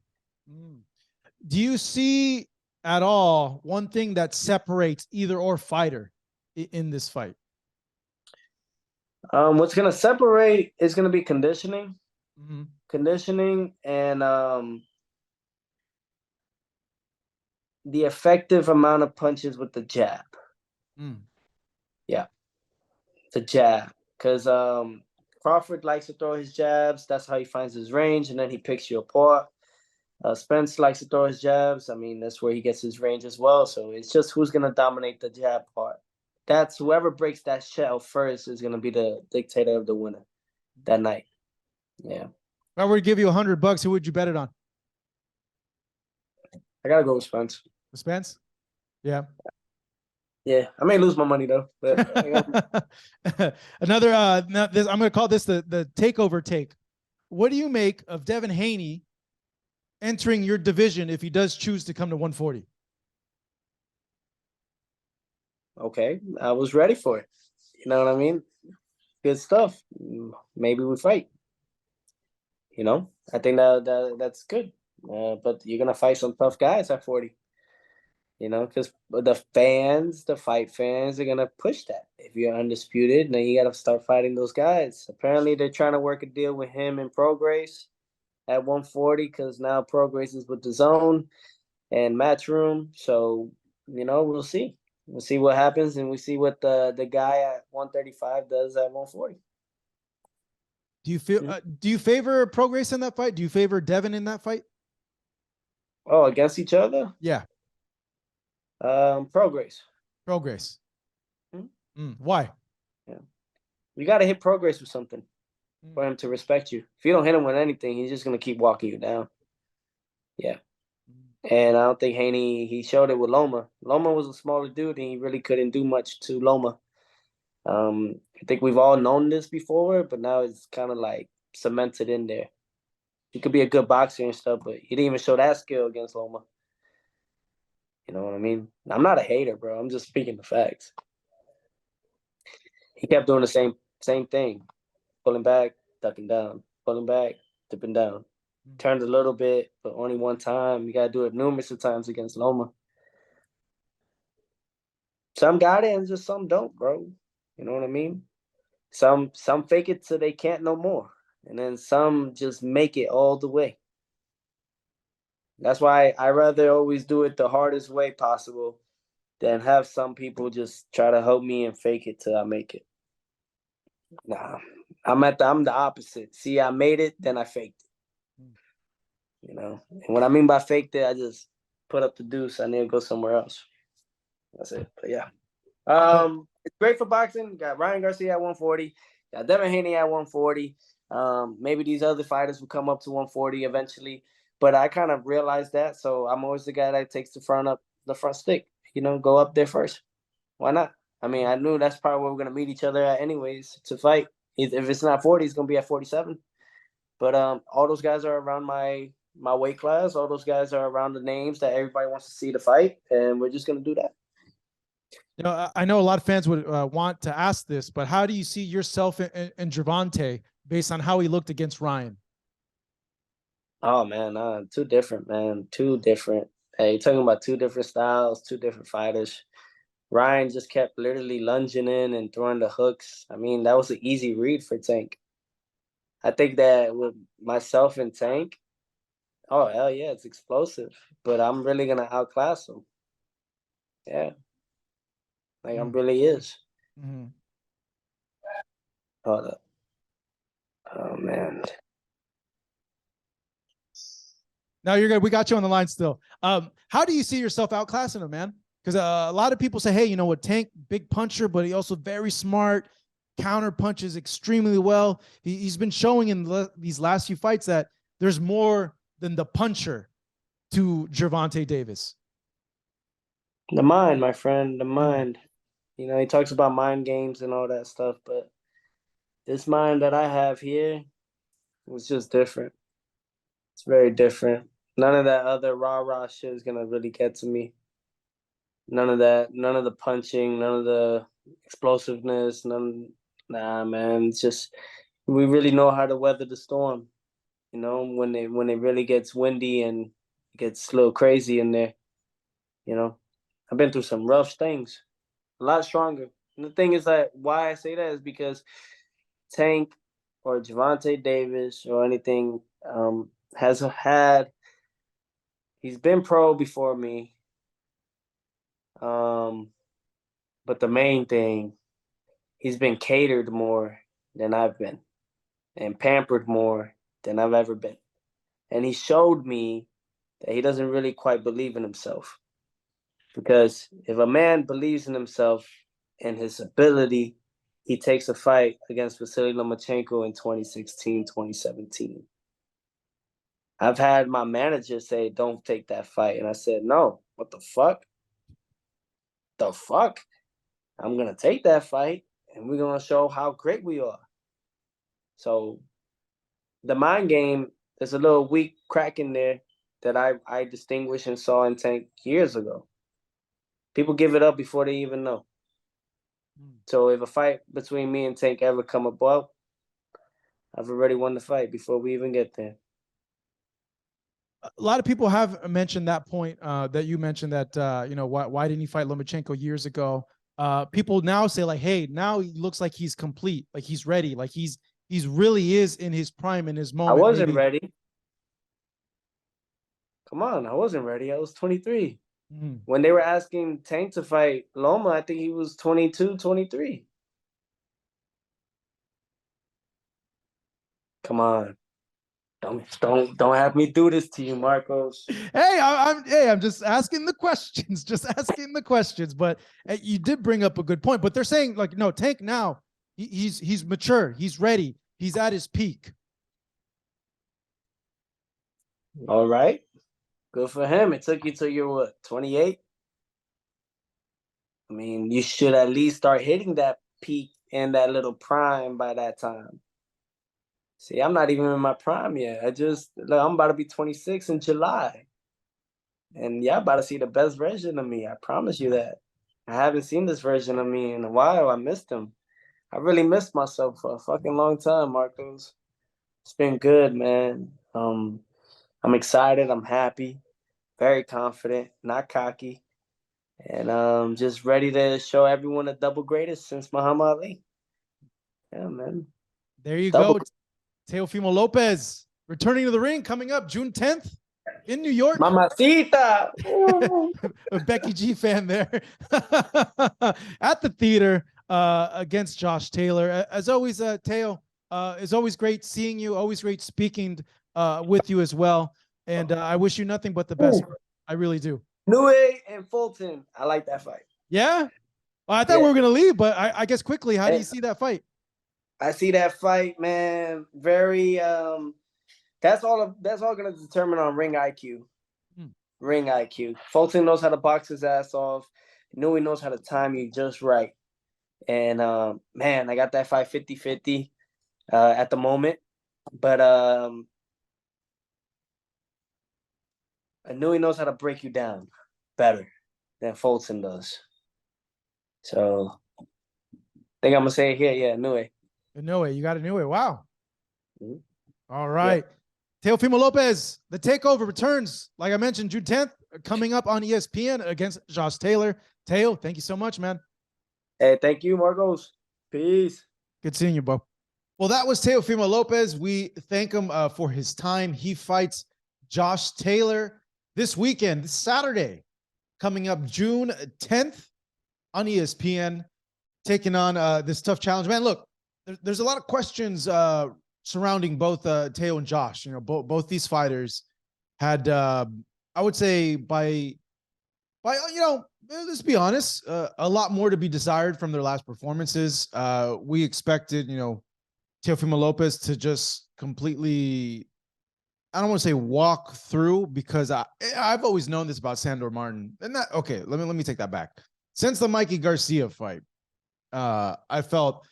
Do you see at all one thing that separates either or fighter in this fight? What's going to separate is going to be conditioning. Conditioning and the effective amount of punches with the jab. Yeah, the jab. Because Crawford likes to throw his jabs. That's how he finds his range, and then he picks you apart. Spence likes to throw his jabs. I mean, that's where he gets his range as well. So it's just who's going to dominate the jab part. That's whoever breaks that shell first is going to be the dictator of the winner that night. Yeah. If I were to give you $100, who would you bet it on? I gotta go with Spence. Spence? Yeah. Yeah, I may lose my money though. But another. I'm going to call this the takeover take. What do you make of Devin Haney entering your division if he does choose to come to 140? Okay, I was ready for it. You know what I mean? Good stuff. Maybe we fight. You know, I think that's good. But you're gonna fight some tough guys at 40. You know, because the fight fans are gonna push that. If you're undisputed, then you gotta start fighting those guys. Apparently, they're trying to work a deal with him and Prograis at 140 because now Prograis is with the Zone and Matchroom. So we'll see. We'll see what happens, and we see what the guy at 135 does at 140. Do you feel? Do you favor Prograis in that fight? Do you favor Devin in that fight? Oh, against each other? Yeah. Prograis. Prograis. Why? Yeah. You got to hit Prograis with something for him to respect you. If you don't hit him with anything, he's just going to keep walking you down. Yeah. And I don't think Haney, he showed it with Loma. Loma was a smaller dude, and he really couldn't do much to Loma. I think we've all known this before, but now it's kind of like cemented in there. He could be a good boxer and stuff, but he didn't even show that skill against Loma. You know what I mean? I'm not a hater, bro. I'm just speaking the facts. He kept doing the same thing. Pulling back, ducking down. Pulling back, dipping down. Turned a little bit, but only one time. You got to do it numerous of times against Loma. Some got it and just some don't, bro. You know what I mean? Some fake it till they can't no more. And then some just make it all the way. That's why I rather always do it the hardest way possible than have some people just try to help me and fake it till I make it. Nah, I'm the opposite. See, I made it, then I faked it. And what I mean by faked it, I just put up the deuce. I need to go somewhere else. That's it. But yeah. It's great for boxing. Got Ryan Garcia at 140. Got Devin Haney at 140. Maybe these other fighters will come up to 140 eventually. But I kind of realized that, so I'm always the guy that takes the front stick. Go up there first. Why not? I mean, I knew that's probably where we're gonna meet each other at anyways to fight. If it's not 40, it's gonna be at 47. But all those guys are around my weight class. All those guys are around the names that everybody wants to see to fight, and we're just gonna do that. I know a lot of fans would want to ask this, but how do you see yourself and Gervonta based on how he looked against Ryan? Oh man, too different, man. Too different. Hey, you're talking about two different styles, two different fighters. Ryan just kept literally lunging in and throwing the hooks. I mean, that was an easy read for Tank. I think that with myself and Tank, oh hell yeah, it's explosive. But I'm really gonna outclass him. Yeah. Like I'm really is. Hold up. Oh man. No, you're good. We got you on the line still. How do you see yourself outclassing him, man? Because a lot of people say, hey, you know what, Tank, big puncher, but he also very smart, counter punches extremely well. He's been showing in these last few fights that there's more than the puncher to Gervonta Davis. The mind, my friend, the mind. He talks about mind games and all that stuff, but this mind that I have here was just different. It's very different. None of that other rah-rah shit is gonna really get to me. None of that, none of the punching, none of the explosiveness, nah, man. It's just we really know how to weather the storm. When it really gets windy and it gets a little crazy in there. I've been through some rough things, a lot stronger. And the thing is that why I say that is because Tank or Gervonta Davis or anything he's been pro before me. But the main thing, he's been catered more than I've been and pampered more than I've ever been. And he showed me that he doesn't really quite believe in himself. Because if a man believes in himself and his ability, he takes a fight against Vasily Lomachenko in 2016, 2017. I've had my manager say, don't take that fight. And I said, no, what the fuck? The fuck? I'm going to take that fight and we're going to show how great we are. So the mind game, there's a little weak crack in there that I distinguished and saw in Tank years ago. People give it up before they even know. So if a fight between me and Tank ever come about, I've already won the fight before we even get there. a lot of people have mentioned that point that you mentioned that, you know, why didn't he fight Lomachenko years ago? People now say like, hey, now he looks like he's complete, like he's ready, like he's really is in his prime, in his I moment. wasn't maybe. ready. Come on, I wasn't ready. I was 23. Mhm. When they were asking Tank to fight Loma, I think he was 22, 23. Come on. Don't have me do this to you, Marcos. Hey, I'm just asking the questions, just asking the questions. But you did bring up a good point. But they're saying like, no, Tank now, he's mature, he's ready, he's at his peak. All right. Good for him. It took you till you're what, 28? I mean, you should at least start hitting that peak and that little prime by that time. See, I'm not even in my prime yet. I'm about to be 26 in July. And yeah, about to see the best version of me. I promise you that. I haven't seen this version of me in a while. I missed him. I really missed myself for a fucking long time, Marcos. It's been good, man. I'm excited. I'm happy. Very confident, not cocky. And just ready to show everyone the double greatest since Muhammad Ali. Yeah, man. There you Double. go. Teofimo Lopez returning to the ring, coming up June 10th in New York. Mamacita. A Becky G fan there at the theater against Josh Taylor. As always, Teo, it's always great seeing you. Always great speaking with you as well. And I wish you nothing but the best. I really do. Nue and Fulton. I like that fight. Yeah. Well, I thought we were gonna leave, but I guess quickly, how do you see that fight? I see that fight, man. Very. That's all gonna determine on ring IQ. Ring IQ. Fulton knows how to box his ass off. Nui knows how to time you just right. And man, I got that fight 50-50 at the moment. But Nui knows how to break you down better than Fulton does. So I think I'm gonna say it here. Yeah, Nui. Inoue, you got Inoue. Wow. Mm-hmm. All right. Yeah. Teofimo Lopez, the takeover returns, like I mentioned, June 10th, coming up on ESPN against Josh Taylor. Teo, thank you so much, man. Hey, thank you, Marcos. Peace. Good seeing you, bro. Well, that was Teofimo Lopez. We thank him for his time. He fights Josh Taylor this weekend, this Saturday, coming up June 10th on ESPN, taking on this tough challenge. Man, look, there's a lot of questions surrounding both Teo and Josh. You know, both these fighters had, I would say, by you know, let's be honest, a lot more to be desired from their last performances. We expected, you know, Teofimo Lopez to just completely, I don't want to say walk through, because I've always known this about Sandor Martin. And that, okay, let me take that back. Since the Mikey Garcia fight, I felt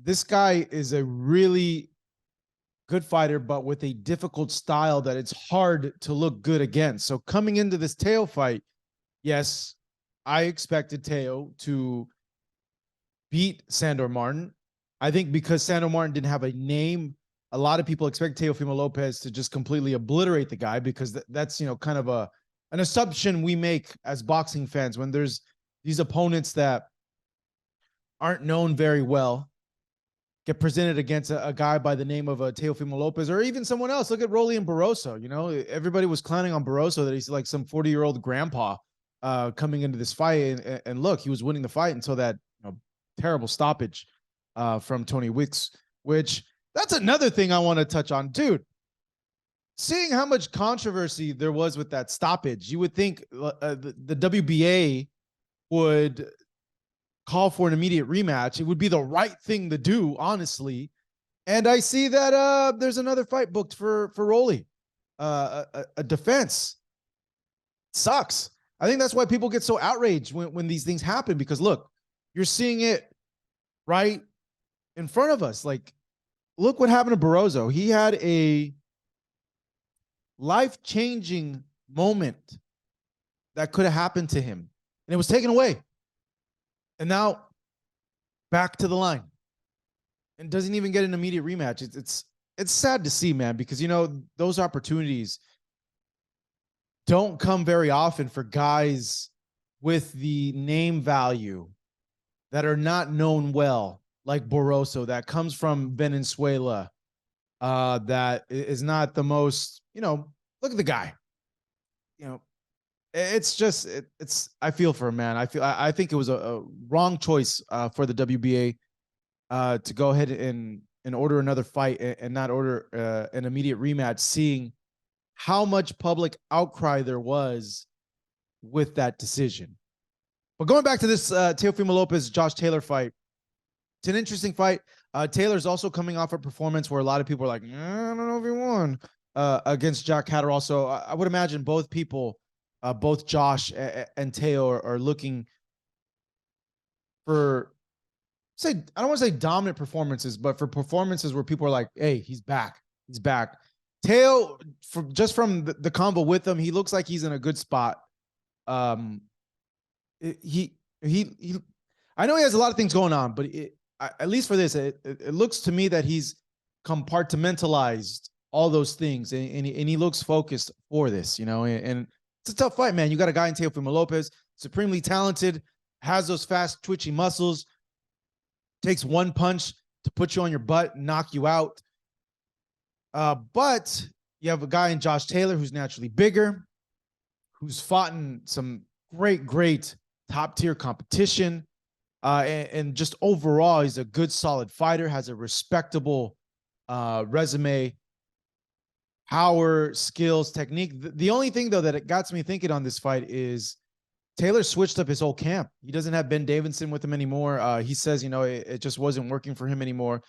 this guy is a really good fighter, but with a difficult style that it's hard to look good against. So coming into this Teo fight, yes, I expected Teo to beat Sandor Martin. I think because Sandor Martin didn't have a name, a lot of people expect Teofimo Lopez to just completely obliterate the guy, because that's, you know, kind of an assumption we make as boxing fans when there's these opponents that aren't known very well get presented against a guy by the name of Teofimo Lopez, or even someone else. Look at Rolly and Barroso. You know, everybody was clowning on Barroso that he's like some 40-year-old grandpa coming into this fight, and look, he was winning the fight until that, you know, terrible stoppage from Tony Wicks, which that's another thing I want to touch on, dude. Seeing how much controversy there was with that stoppage, you would think the WBA would call for an immediate rematch. It would be the right thing to do, honestly. And I see that there's another fight booked for Rolly, a defense. Sucks. I think that's why people get so outraged when these things happen, because look, you're seeing it right in front of us. Like, look what happened to Barroso. He had a life-changing moment that could have happened to him, and it was taken away. And now back to the line, and doesn't even get an immediate rematch. It's sad to see, man, because, you know, those opportunities, don't come very often for guys with the name value that are not known well, like Borroso, that comes from Venezuela, that is not the most, look at the guy. It's just it's. I feel for him, man. I think it was a wrong choice for the WBA to go ahead and order another fight and not order an immediate rematch, seeing how much public outcry there was with that decision. But going back to this Teofimo Lopez Josh Taylor fight, it's an interesting fight. Taylor's also coming off a performance where a lot of people are like, I don't know if he won against Jack Catterall. So I would imagine both people. Both Josh and Teo are looking for, I don't want to say dominant performances, but for performances where people are like, hey, he's back. He's back. Teo, just from the combo with him, he looks like he's in a good spot. I know he has a lot of things going on, but at least for this, it looks to me that he's compartmentalized all those things, and he looks focused for this, and it's a tough fight, man. You got a guy in Teofimo Lopez, supremely talented, has those fast, twitchy muscles, takes one punch to put you on your butt and knock you out. But you have a guy in Josh Taylor who's naturally bigger, who's fought in some great top-tier competition. And just overall, he's a good, solid fighter, has a respectable resume. Power, skills, technique. The only thing, though, that it got me thinking on this fight is Taylor switched up his whole camp. He doesn't have Ben Davidson with him anymore. He says, it just wasn't working for him anymore.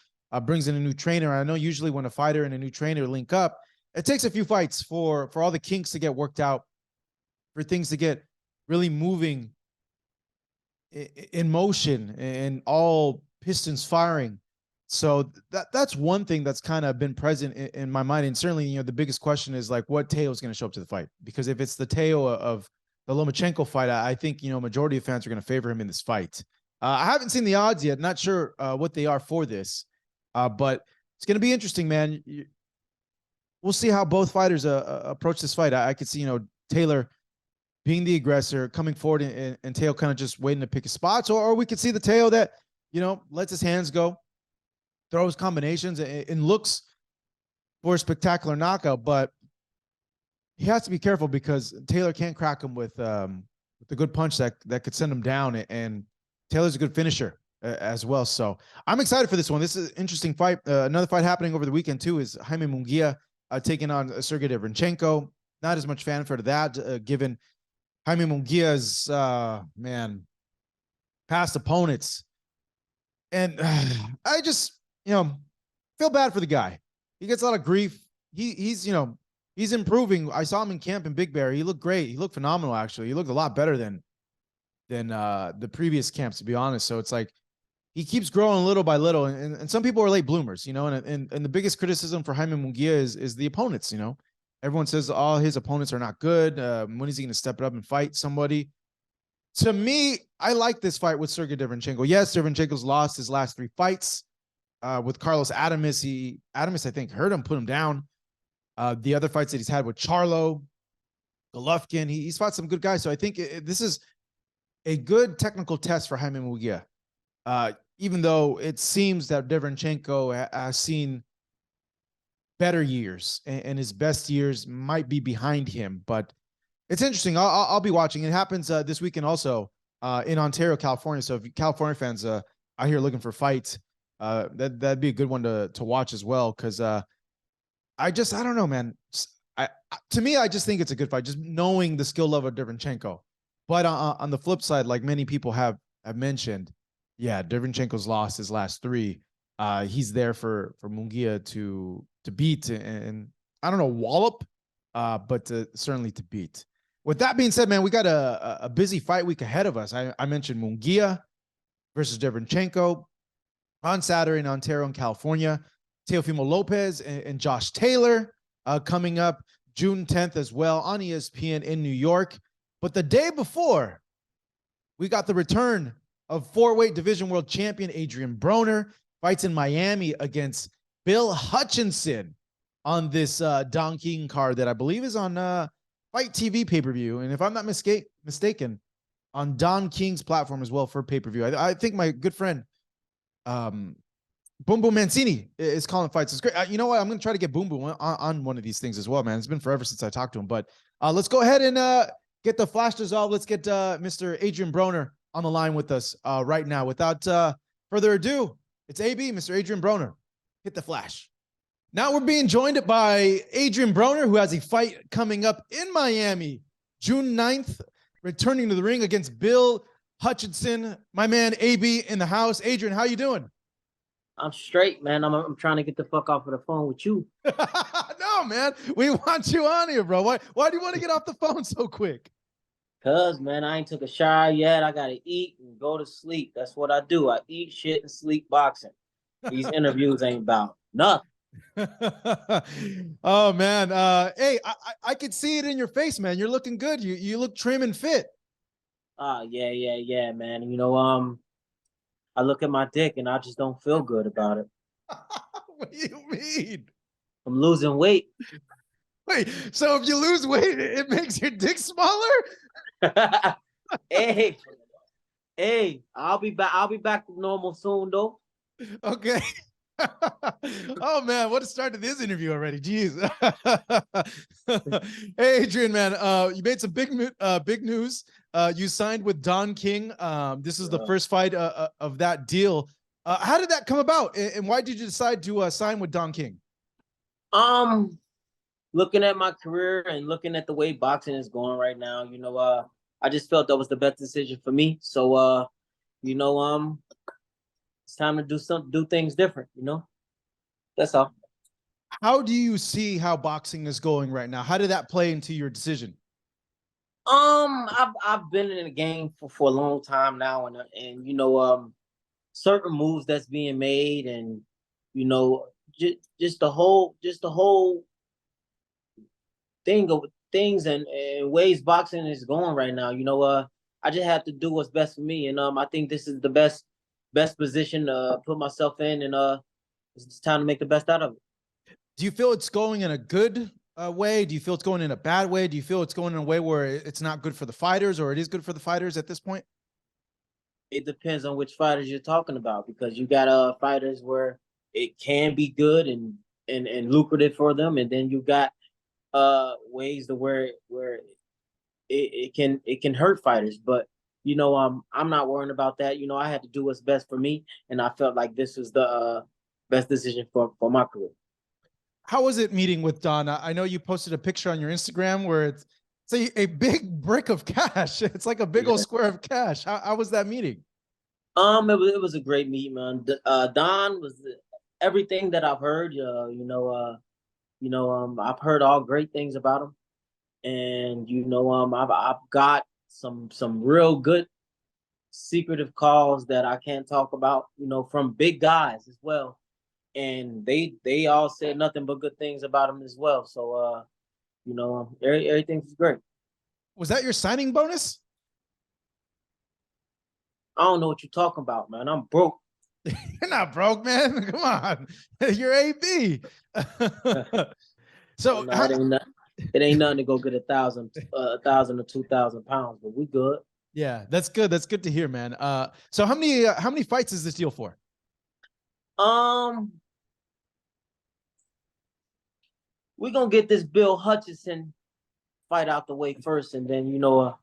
Brings in a new trainer. I know usually when a fighter and a new trainer link up, it takes a few fights for all the kinks to get worked out, for things to get really moving in motion and all pistons firing. So that's one thing that's kind of been present in my mind. And certainly, the biggest question is like what Teo is going to show up to the fight. Because if it's the Teo of the Lomachenko fight, I think, majority of fans are going to favor him in this fight. I haven't seen the odds yet. Not sure what they are for this. But it's going to be interesting, man. We'll see how both fighters approach this fight. I could see, Taylor being the aggressor, coming forward, and Teo kind of just waiting to pick his spots. Or we could see the Teo that, lets his hands go, throws combinations, and looks for a spectacular knockout, but he has to be careful because Taylor can't crack him with a good punch that could send him down, and Taylor's a good finisher as well. So I'm excited for this one. This is an interesting fight. Another fight happening over the weekend too is Jaime Munguia taking on Sergey Derevyanchenko. Not as much fanfare to that, given Jaime Munguia's past opponents, and I just feel bad for the guy. He gets a lot of grief. He's improving. I saw him in camp in Big Bear. He looked great. He looked phenomenal, actually. He looked a lot better than the previous camps, to be honest. So it's like he keeps growing little by little. And some people are late bloomers, and the biggest criticism for Jaime Munguia is the opponents, Everyone says all his opponents are not good. When is he going to step it up and fight somebody? To me, I like this fight with Sergey Derevyanchenko. Yes, Derevyanchenko's lost his last 3 fights. With Carlos Adames, Adames, I think, hurt him, put him down. The other fights that he's had with Charlo, Golovkin, he's fought some good guys. So I think this is a good technical test for Jaime Munguia. Even though it seems that Derevyanchenko has seen better years and his best years might be behind him. But it's interesting. I'll be watching. It happens this weekend also in Ontario, California. So if California fans out here looking for fights, that'd be a good one to watch as well. Cause I don't know, man. To me, I just think it's a good fight, just knowing the skill level of Derevyanchenko. But on the flip side, like many people have mentioned, yeah, Derevyanchenko's lost his last 3. He's there for Munguia to beat and I don't know, wallop, but certainly to beat. With that being said, man, we got a busy fight week ahead of us. I mentioned Munguia versus Derevyanchenko on Saturday in Ontario and California. Teofimo Lopez and Josh Taylor coming up June 10th as well on ESPN in New York. But the day before, we got the return of 4-weight division world champion Adrien Broner. Fights in Miami against Bill Hutchinson on this Don King card that I believe is on Fight TV pay-per-view, and if I'm not mistaken, on Don King's platform as well for pay-per-view. I think my good friend, Boom Boom Mancini is calling fights. It's great. You know what? I'm going to try to get Boom Boom on one of these things as well, man. It's been forever since I talked to him, but let's go ahead and get the flash dissolved. Let's get Mr. Adrien Broner on the line with us right now. Without further ado, it's AB, Mr. Adrien Broner. Hit the flash. Now we're being joined by Adrien Broner, who has a fight coming up in Miami, June 9th, returning to the ring against Bill Hutchinson. My man, AB, in the house. Adrien, how you doing? I'm straight, man. I'm trying to get the fuck off of the phone with you. No, man. We want you on here, bro. Why do you want to get off the phone so quick? Cause, man, I ain't took a shower yet. I gotta eat and go to sleep. That's what I do. I eat, shit, and sleep boxing. These interviews ain't about nothing. Oh, man. Hey, I could see it in your face, man. You're looking good. You look trim and fit. Yeah, man. You know, I look at my dick and I just don't feel good about it. What do you mean? I'm losing weight. Wait, so if you lose weight, it makes your dick smaller? Hey, I'll be back to normal soon, though. Okay. Oh man, what a start to this interview already. Jeez. Hey Adrien, man, you made some big news. You signed with Don King. This is the first fight of that deal. How did that come about, and why did you decide to sign with Don King? Looking at my career and looking at the way boxing is going right now, you know, I just felt that was the best decision for me. So, you know, it's time to do things different, you know. That's all. How do you see how boxing is going right now? How did that play into your decision? I've been in the game for a long time now, and you know, certain moves that's being made, and you know, just the whole thing of things and ways boxing is going right now. You know, I just have to do what's best for me, and I think this is the best position to put myself in, and it's time to make the best out of it. Do you feel it's going in a good way? Do you feel it's going in a bad way? Do you feel it's going in a way where it's not good for the fighters, or it is good for the fighters at this point? It depends on which fighters you're talking about, because you got fighters where it can be good and lucrative for them, and then you got ways to where it can hurt fighters. But you know, I'm not worrying about that. You know, I had to do what's best for me, and I felt like this was the best decision for my career. How was it meeting with Don? I know you posted a picture on your Instagram where it's a big brick of cash. It's like a big old square of cash. How was that meeting? It was a great meet, man. Don was everything that I've heard. I've heard all great things about him, and you know, I've got some real good secretive calls that I can't talk about. You know, from big guys as well, and they all said nothing but good things about him as well. So, you know, everything's great. Was that your signing bonus? I don't know what you're talking about, man. I'm broke. You're not broke, man. Come on, you're AB. So no, it ain't nothing to go get 1,000 or 2,000 pounds, but we good. Yeah, that's good. That's good to hear, man. So how many fights is this deal for? We're gonna get this Bill Hutchinson fight out the way first, and then you know,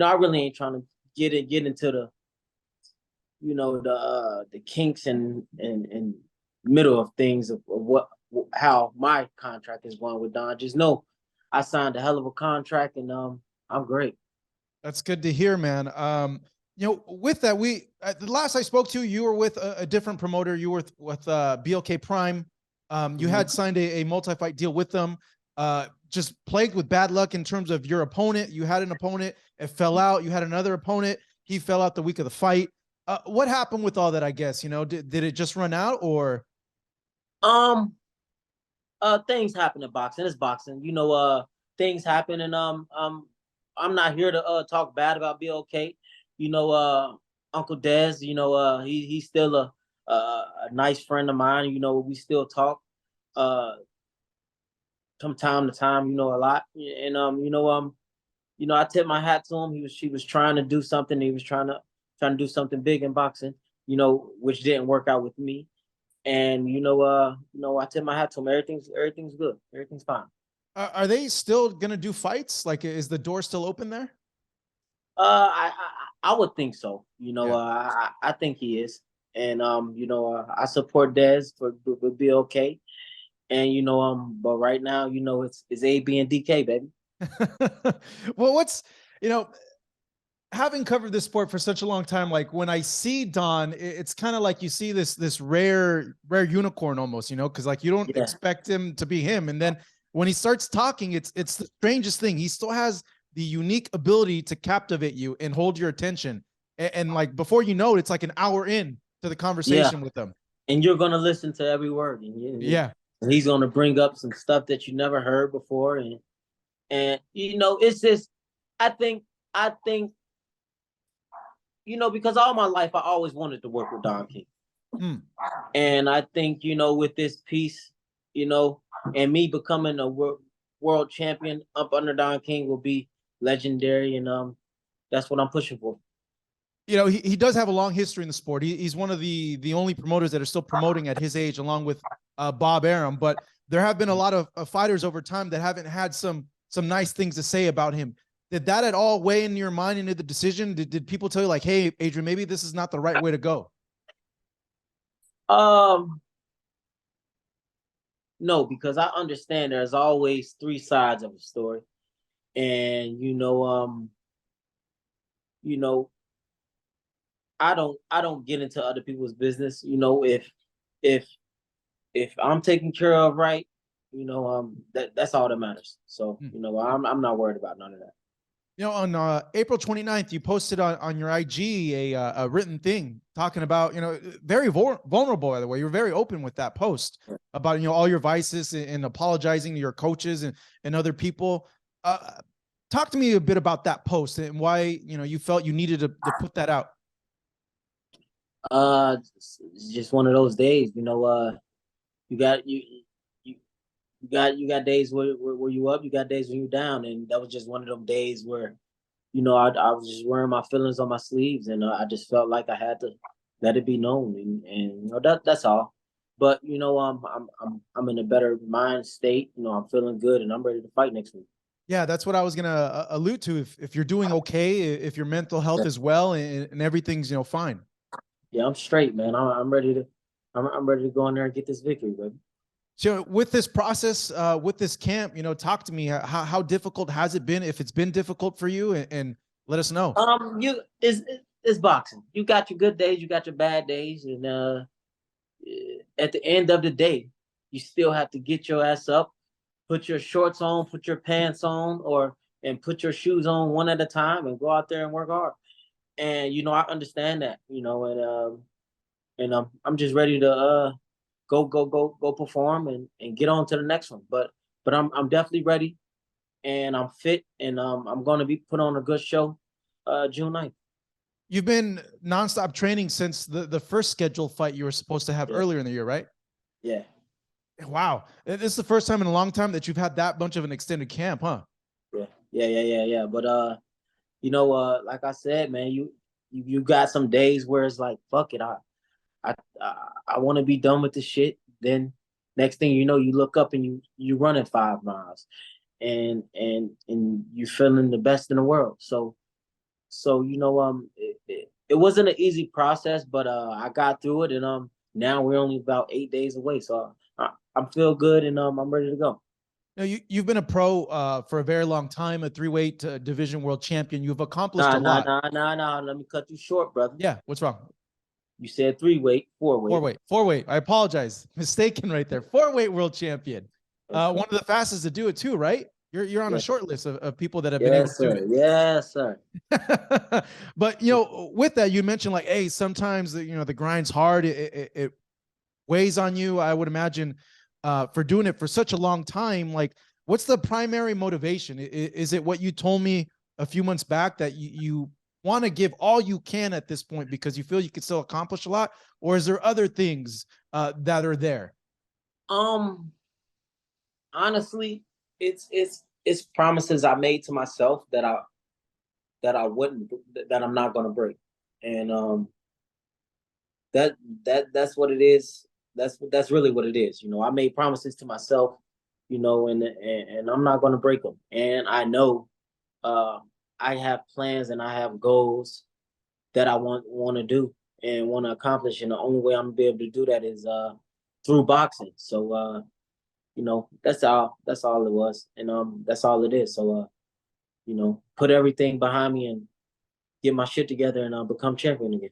I really ain't trying to get into the, you know, the kinks and middle of things of how my contract is going with Don. Just know I signed a hell of a contract, and I'm great. That's good to hear, man. You know, with that, the last I spoke to you were with a different promoter. You were with BLK Prime. You had signed a multi-fight deal with them. Just plagued with bad luck in terms of your opponent. You had an opponent, it fell out. You had another opponent, he fell out the week of the fight. What happened with all that? I guess, you know, did it just run out, or? Things happen in boxing. It's boxing. You know, things happen, and I'm not here to talk bad about BLK. You know, Uncle Dez, you know, he's still a nice friend of mine. You know, we still talk. from time to time, a lot. And I tip my hat to him. He was trying to do something. He was trying to do something big in boxing, which didn't work out with me. And I tip my hat to him. Everything's good. Everything's fine. Are they still gonna do fights? Like, is the door still open there? I would think so. I think he is. And I support Dez for be okay. And but right now, it's AB and DK, baby. Well, what's having covered this sport for such a long time, like when I see Don, it's kind of like you see this rare unicorn almost, because like you don't expect him to be him, and then when he starts talking, it's the strangest thing. He still has the unique ability to captivate you and hold your attention, and like before you know it, it's like an hour in to the conversation with them, and you're gonna listen to every word. And he's gonna bring up some stuff that you never heard before, and it's just I think because all my life I always wanted to work with Don King. And I think with this piece, and me becoming a world champion up under Don King will be legendary, and that's what I'm pushing for. He does have a long history in the sport. He's one of the only promoters that are still promoting at his age, along with Bob Arum. But there have been a lot of fighters over time that haven't had some nice things to say about him. Did that at all weigh in your mind into the decision? Did people tell you like, hey, Adrien, maybe this is not the right way to go? No, because I understand there's always three sides of a story. And I don't get into other people's business. If I'm taken care of right, that's all that matters. So, I'm not worried about none of that. On April 29th, you posted on your IG a written thing talking about, very vulnerable, by the way. You were very open with that post about, all your vices and apologizing to your coaches and other people. Talk to me a bit about that post and why, you felt you needed to put that out. It's just one of those days, you got days where you up, you got days when you down, and that was just one of them days where, I was just wearing my feelings on my sleeves, and I just felt like I had to let it be known, and that's all. But I'm in a better mind state. I'm feeling good, and I'm ready to fight next week. Yeah, that's what I was gonna allude to. If you're doing okay, if your mental health is well, and everything's fine. Yeah, I'm straight, man. I'm ready to go in there and get this victory, baby. So with this process, with this camp, talk to me. How difficult has it been? If it's been difficult for you, and let us know. It's boxing. You got your good days, you got your bad days, and at the end of the day, you still have to get your ass up, put your shorts on, put your pants on, and put your shoes on one at a time, and go out there and work hard. And I understand that, and I'm just ready to go perform and get on to the next one. But I'm definitely ready, and I'm fit, and I'm going to be put on a good show June 9th. You've been nonstop training since the first scheduled fight you were supposed to have earlier in the year, right? Yeah. Wow. This is the first time in a long time that you've had that much of an extended camp, huh? Yeah. But like I said, man, you got some days where it's like, fuck it, I want to be done with this shit. Then next thing you know, you look up and you running 5 miles, and you feeling the best in the world. So it wasn't an easy process, but I got through it, and now we're only about 8 days away. So I feel good, and I'm ready to go. Now, you've been a pro for a very long time, a 3-weight division world champion. You've accomplished a lot. Nah. Let me cut you short, brother. Yeah, what's wrong? You said 3-weight, 4-weight. 4-weight. I apologize. Mistaken right there. 4-weight world champion. One of the fastest to do it too, right? You're on a short list of people that have been able to do it. Yes, sir. But with that, you mentioned like, hey, sometimes the grind's hard. It weighs on you. I would imagine for doing it for such a long time. Like, what's the primary motivation? Is it what you told me a few months back, that you want to give all you can at this point because you feel you can still accomplish a lot, or is there other things that are there? Honestly, it's promises I made to myself that I'm not gonna break, and that's what it is. That's really what it is. You know, I made promises to myself, you know, and I'm not gonna break them. And I know I have plans and I have goals that I want to do and want to accomplish. And the only way I'm gonna be able to do that is through boxing. So you know, that's all it was. And that's all it is. So you know, put everything behind me and get my shit together and become champion again.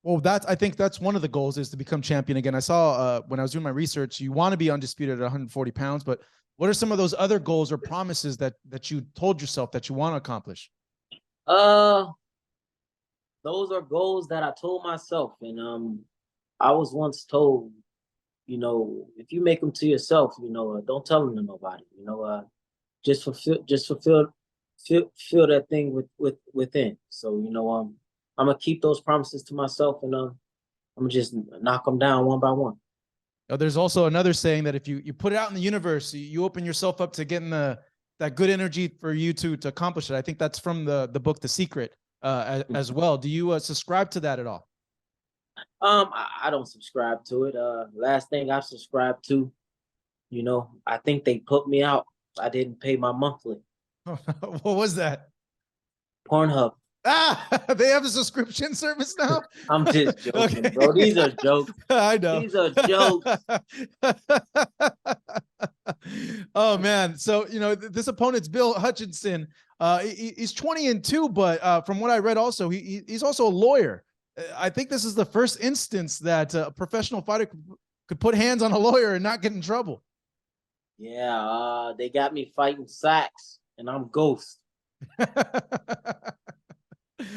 Well, I think that's one of the goals, is to become champion again. I saw when I was doing my research, you want to be undisputed at 140 pounds, but what are some of those other goals or promises that you told yourself that you want to accomplish? Those are goals that I told myself, and I was once told, you know, if you make them to yourself, you know, don't tell them to nobody. You know, just fulfill that thing within. So you know, I'm gonna keep those promises to myself, and I'm gonna just knock them down one by one. Now, there's also another saying that if you put it out in the universe, you open yourself up to getting that good energy for you to accomplish it. I think that's from the book The Secret as well. Do you subscribe to that at all? I don't subscribe to it. Last thing I subscribed to, you know, I think they put me out. I didn't pay my monthly. What was that? Pornhub. Ah, they have a subscription service now? I'm just joking, okay, bro. These are jokes. I know. These are jokes. Oh, man. So, you know, this opponent's Bill Hutchinson. He's 20-2, but from what I read also, he's also a lawyer. I think this is the first instance that a professional fighter could put hands on a lawyer and not get in trouble. Yeah, they got me fighting Sacks, and I'm Ghost.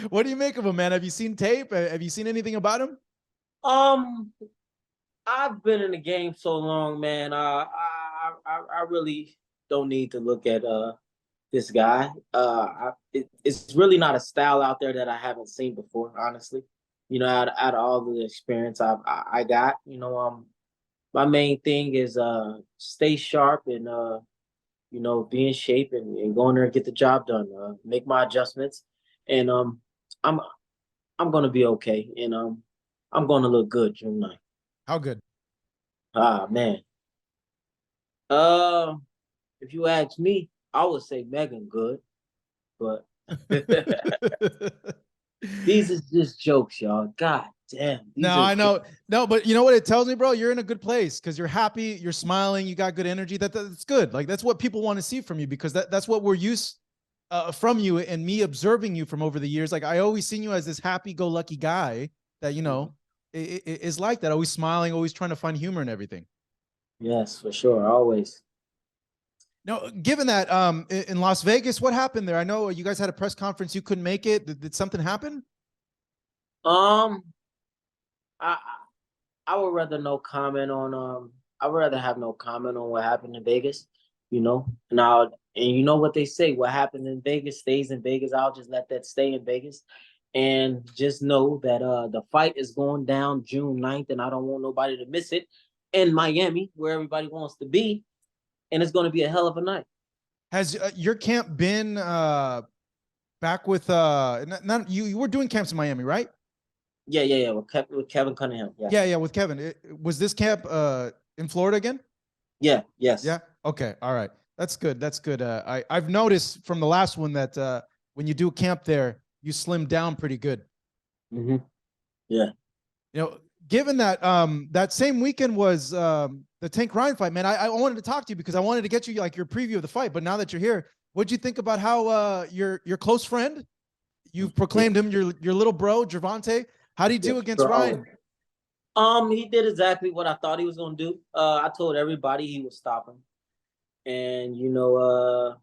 What do you make of him, man? Have you seen tape? Have you seen anything about him? I've been in the game so long, man. I really don't need to look at this guy. It's really not a style out there that I haven't seen before, honestly. You know, out of all the experience I got, you know, my main thing is stay sharp and you know, be in shape and go in there and get the job done. Make my adjustments, and I'm gonna be okay, and I'm gonna look good June 9th. How good? Ah, man. If you ask me, I would say Megan good, but these is just jokes, y'all. God damn. No, I know. No, but you know what it tells me, bro? You're in a good place because you're happy, you're smiling, you got good energy. That's good. Like, that's what people want to see from you, because that's what we're used from you and me observing you from over the years. Like, I always seen you as this happy-go-lucky guy that, you know, is like that, always smiling, always trying to find humor in everything. Yes, for sure, always. Now, given that in Las Vegas, what happened there? I know you guys had a press conference, you couldn't make it. Did something happen? I would rather no comment on I would rather have no comment on what happened in Vegas, you know. And you know what they say, what happened in Vegas stays in Vegas. I'll just let that stay in Vegas. And just know that the fight is going down June 9th, and I don't want nobody to miss it in Miami, where everybody wants to be. And it's going to be a hell of a night. Has your camp been back with you were doing camps in Miami, right? Yeah. With Kevin Cunningham. Yeah, with Kevin. Was this camp in Florida again? Yeah. Yes. Yeah. Okay. All right. That's good. That's good. I've noticed from the last one that when you do camp there, you slim down pretty good. Mm-hmm. Yeah. You know, given that that same weekend was the Tank Ryan fight, man, I wanted to talk to you because I wanted to get you like your preview of the fight. But now that you're here, what'd you think about how your close friend, you've proclaimed him your little bro, Gervonta? How did he do against Ryan? He did exactly what I thought he was gonna do. I told everybody he would stop him, and you know,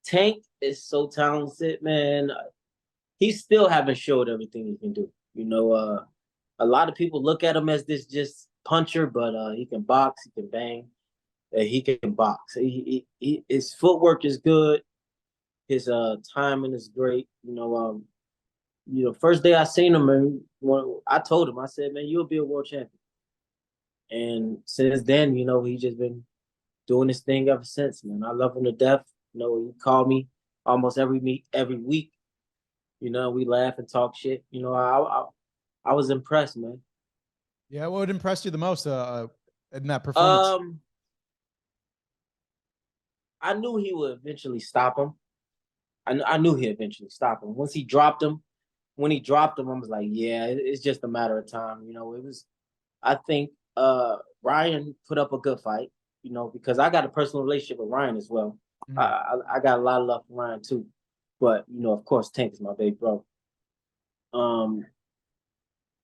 Tank is so talented, man. He still haven't showed everything he can do. You know, a lot of people look at him as this just puncher, but he can box, he can bang, he can box. His footwork is good. His timing is great. You know, first day I seen him, man, I told him, I said, man, you'll be a world champion. And since then, you know, he's just been doing this thing ever since, man. I love him to death. You know, he called me almost every week. You know, we laugh and talk shit. You know, I was impressed, man. Yeah, what impressed you the most in that performance? I knew he would eventually stop him. I knew he'd eventually stop him. When he dropped him, I was like, yeah, it's just a matter of time. You know, I think Ryan put up a good fight, you know, because I got a personal relationship with Ryan as well. Mm-hmm. I got a lot of love for Ryan too. But, you know, of course, Tank is my big bro.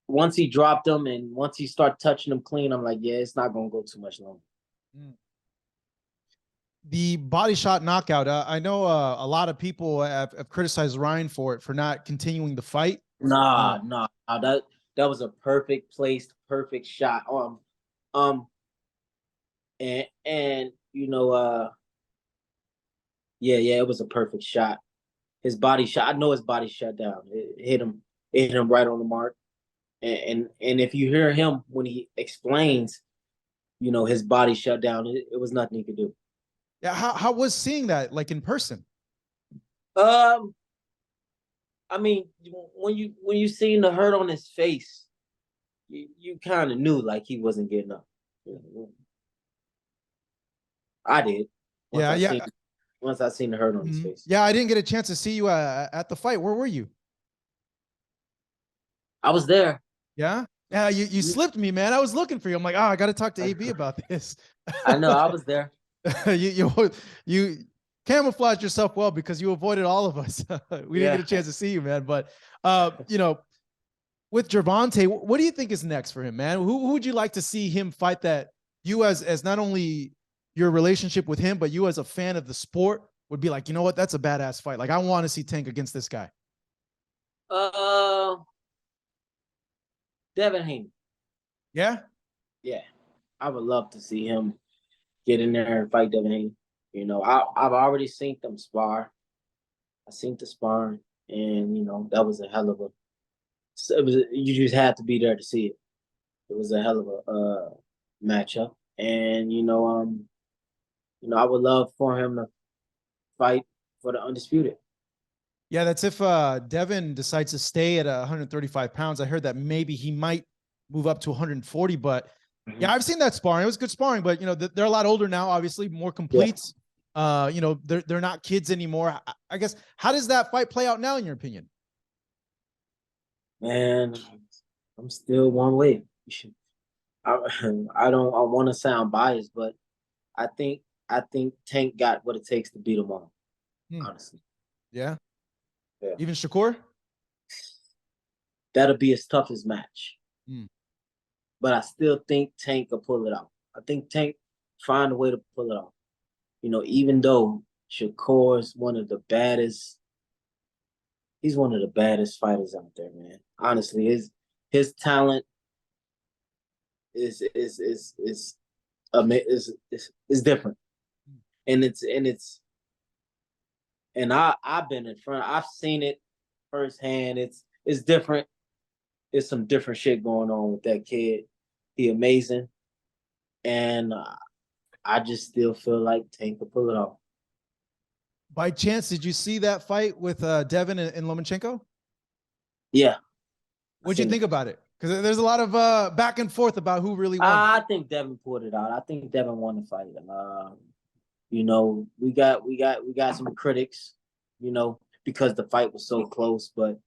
Once he dropped him and once he started touching him clean, I'm like, yeah, it's not going to go too much longer. The body shot knockout. I know a lot of people have criticized Ryan for not continuing the fight. Nah, that was a perfect placed, perfect shot. And you know, yeah, it was a perfect shot. His body shot. I know his body shut down. It hit him right on the mark. And if you hear him when he explains, you know, his body shut down. It was nothing he could do. Yeah, how was seeing that like in person? I mean, when you seen the hurt on his face, you kind of knew like he wasn't getting up. I did. Once I seen the hurt on his face. Yeah, I didn't get a chance to see you at the fight. Where were you? I was there. Yeah? Yeah, you slipped me, man. I was looking for you. I'm like, I got to talk to AB about this. I know, I was there. you camouflaged yourself well because you avoided all of us. We didn't get a chance to see you, man. But you know, with Gervonta, what do you think is next for him, man? Who would you like to see him fight that you as not only your relationship with him, but you as a fan of the sport would be like, you know what, that's a badass fight. Like, I want to see Tank against this guy. Devin Haney. Yeah? Yeah. I would love to see him get in there and fight Devin Haney. You know, I've already seen them spar. I seen the sparring, and, you know, that was a hell of a you just had to be there to see it. It was a hell of a matchup. And, you know, I would love for him to fight for the undisputed. Yeah, that's if Devin decides to stay at 135 pounds. I heard that maybe he might move up to 140, but yeah, I've seen that sparring. It was good sparring, but you know, they're a lot older now, obviously more complete. Yeah. You know, they're not kids anymore. I guess, how does that fight play out now in your opinion? Man, I'm still one way. I want to sound biased, but I think Tank got what it takes to beat him all. Honestly. Yeah. Even Shakur? That'll be his toughest match. But I still think Tank will pull it out. I think Tank find a way to pull it off. You know, even though Shakur is one of the baddest, he's one of the baddest fighters out there, man. Honestly, his talent is different, and I've been in front. I've seen it firsthand. It's different. There's some different shit going on with that kid. He amazing, and I just still feel like Tank will pull it off. By chance, did you see that fight with Devin and Lomachenko? Yeah. What'd you think about it? Because there's a lot of back and forth about who really won. I think Devin pulled it out. I think Devin won the fight. You know, we got some critics, you know, because the fight was so close, but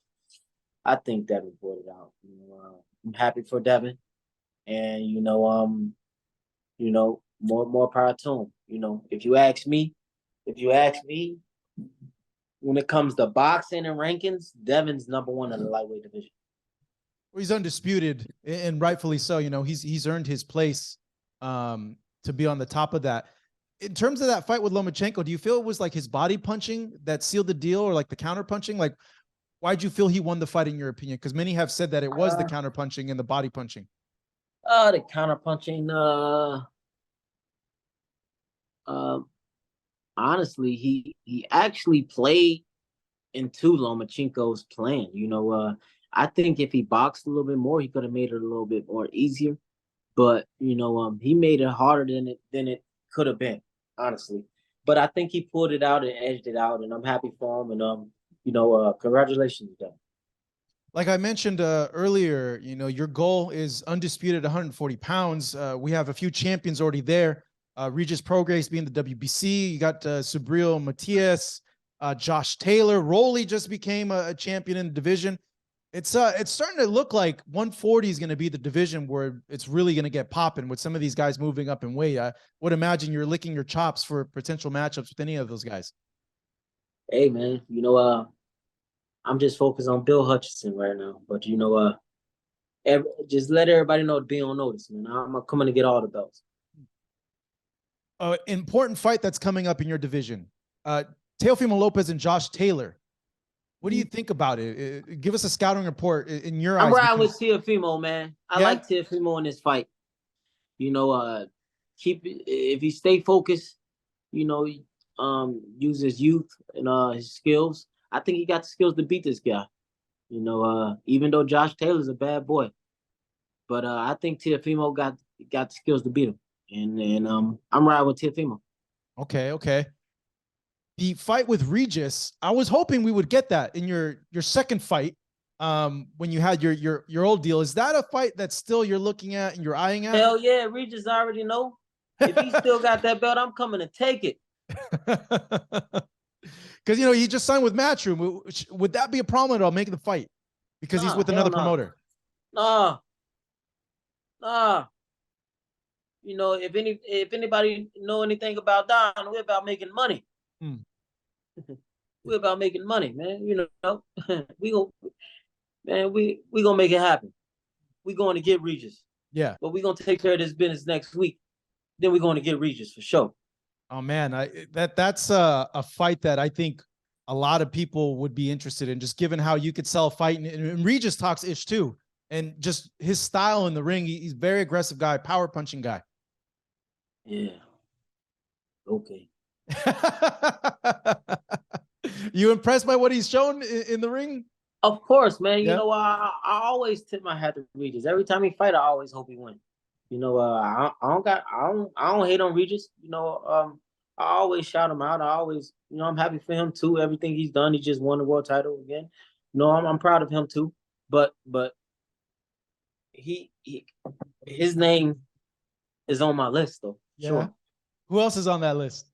I think Devin pulled it out. You know, I'm happy for Devin, and you know, more power to him. You know, if you ask me, when it comes to boxing and rankings, Devin's #1 in the lightweight division. Well, he's undisputed, and rightfully so. You know, he's earned his place to be on the top of that. In terms of that fight with Lomachenko, do you feel it was like his body punching that sealed the deal, or like the counter punching? Like, why'd you feel he won the fight in your opinion? Because many have said that it was the counter punching and the body punching. The counter punching. Honestly, he actually played into Lomachenko's plan. You know, I think if he boxed a little bit more, he could have made it a little bit more easier. But you know, he made it harder than it could have been. honestly. But I think he pulled it out and edged it out, and I'm happy for him. And congratulations, to him. Like I mentioned earlier, your goal is undisputed 140 pounds. We have a few champions already there. Regis Prograis being the WBC. You got Subriel Matias, Josh Taylor. Rolly just became a champion in the division. It's starting to look like 140 is going to be the division where it's really going to get popping with some of these guys moving up in weight. I would imagine you're licking your chops for potential matchups with any of those guys. Hey, man, I'm just focused on Bill Hutchinson right now. But, just let everybody know to be on notice, man. I'm coming to get all the belts. Important fight that's coming up in your division. Teofimo Lopez and Josh Taylor. What do you think about it? Give us a scouting report in your eyes. I'm riding with Teofimo, man. I like Teofimo in this fight. If he stay focused, use his youth and his skills. I think he got the skills to beat this guy. Even though Josh Taylor's a bad boy, but I think Teofimo got the skills to beat him. And I'm riding with Teofimo. Okay. The fight with Regis, I was hoping we would get that in your second fight when you had your old deal. Is that a fight that still you're looking at and you're eyeing at? Hell yeah, Regis already know. If he still got that belt, I'm coming to take it. Because he just signed with Matchroom. Would that be a problem at all making the fight? Because he's with another promoter. Nah. If anybody know anything about Don, we're about making money. We're about making money, man. we gonna make it happen. We going to get Regis. Yeah. But we gonna take care of this business next week. Then we're going to get Regis for sure. Oh man, that's a fight that I think a lot of people would be interested in, just given how you could sell a fight. And Regis talks ish too, and just his style in the ring. He's a very aggressive guy, power punching guy. Yeah. Okay. You impressed by what he's shown in the ring? Of course, man. Yeah. I always tip my hat to Regis. Every time he fight, I always hope he wins. I don't hate on Regis. I always shout him out. I always, I'm happy for him too. Everything he's done, he just won the world title again. I'm proud of him too. But his name is on my list though. Yeah. Sure. Who else is on that list?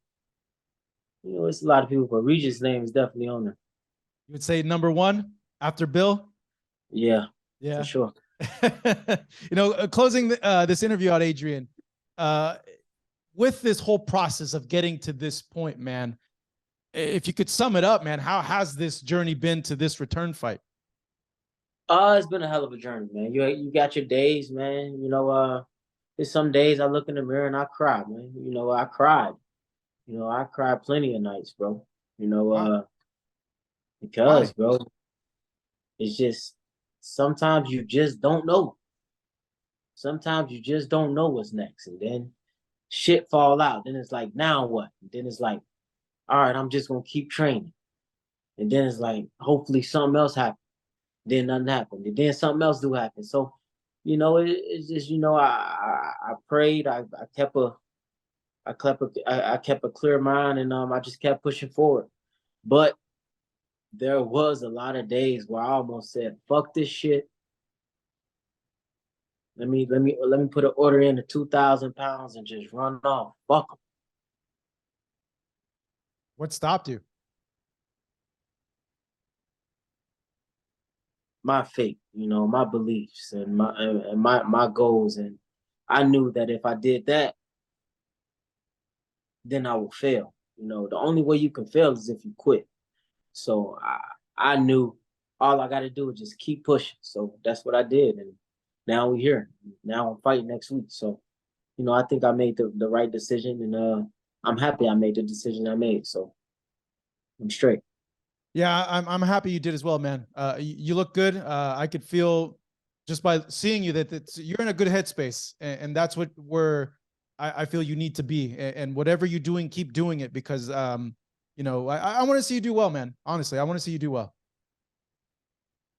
It's a lot of people, but Regis' name is definitely on there. You would say number one after Bill? Yeah. Yeah. For sure. Closing this interview out, Adrien, with this whole process of getting to this point, man, if you could sum it up, man, how has this journey been to this return fight? It's been a hell of a journey, man. You got your days, man. There's some days I look in the mirror and I cry, man. I cried. I cried plenty of nights, bro. Wow. Because, bro, it's just sometimes you just don't know. Sometimes you just don't know what's next. And then shit fall out. Then it's like, now what? And then it's like, all right, I'm just going to keep training. And then it's like, hopefully something else happens. Then nothing happened. And then something else do happen. So, it's just, I prayed. I kept a clear mind, and I just kept pushing forward. But there was a lot of days where I almost said, fuck this shit. Let me put an order in at 2,000 pounds and just run off. Fuck them. What stopped you? My faith, my beliefs and my goals. And I knew that if I did that, then I will fail. The only way you can fail is if you quit. So I knew all I got to do is just keep pushing. So that's what I did. And now we're here. Now I'm fighting next week. So, I think I made the right decision, and I'm happy I made the decision I made. So I'm straight. Yeah, I'm happy you did as well, man. You look good. I could feel just by seeing you that you're in a good headspace, and that's where I feel you need to be. And whatever you're doing, keep doing it, because I want to see you do well, man. Honestly, I want to see you do well.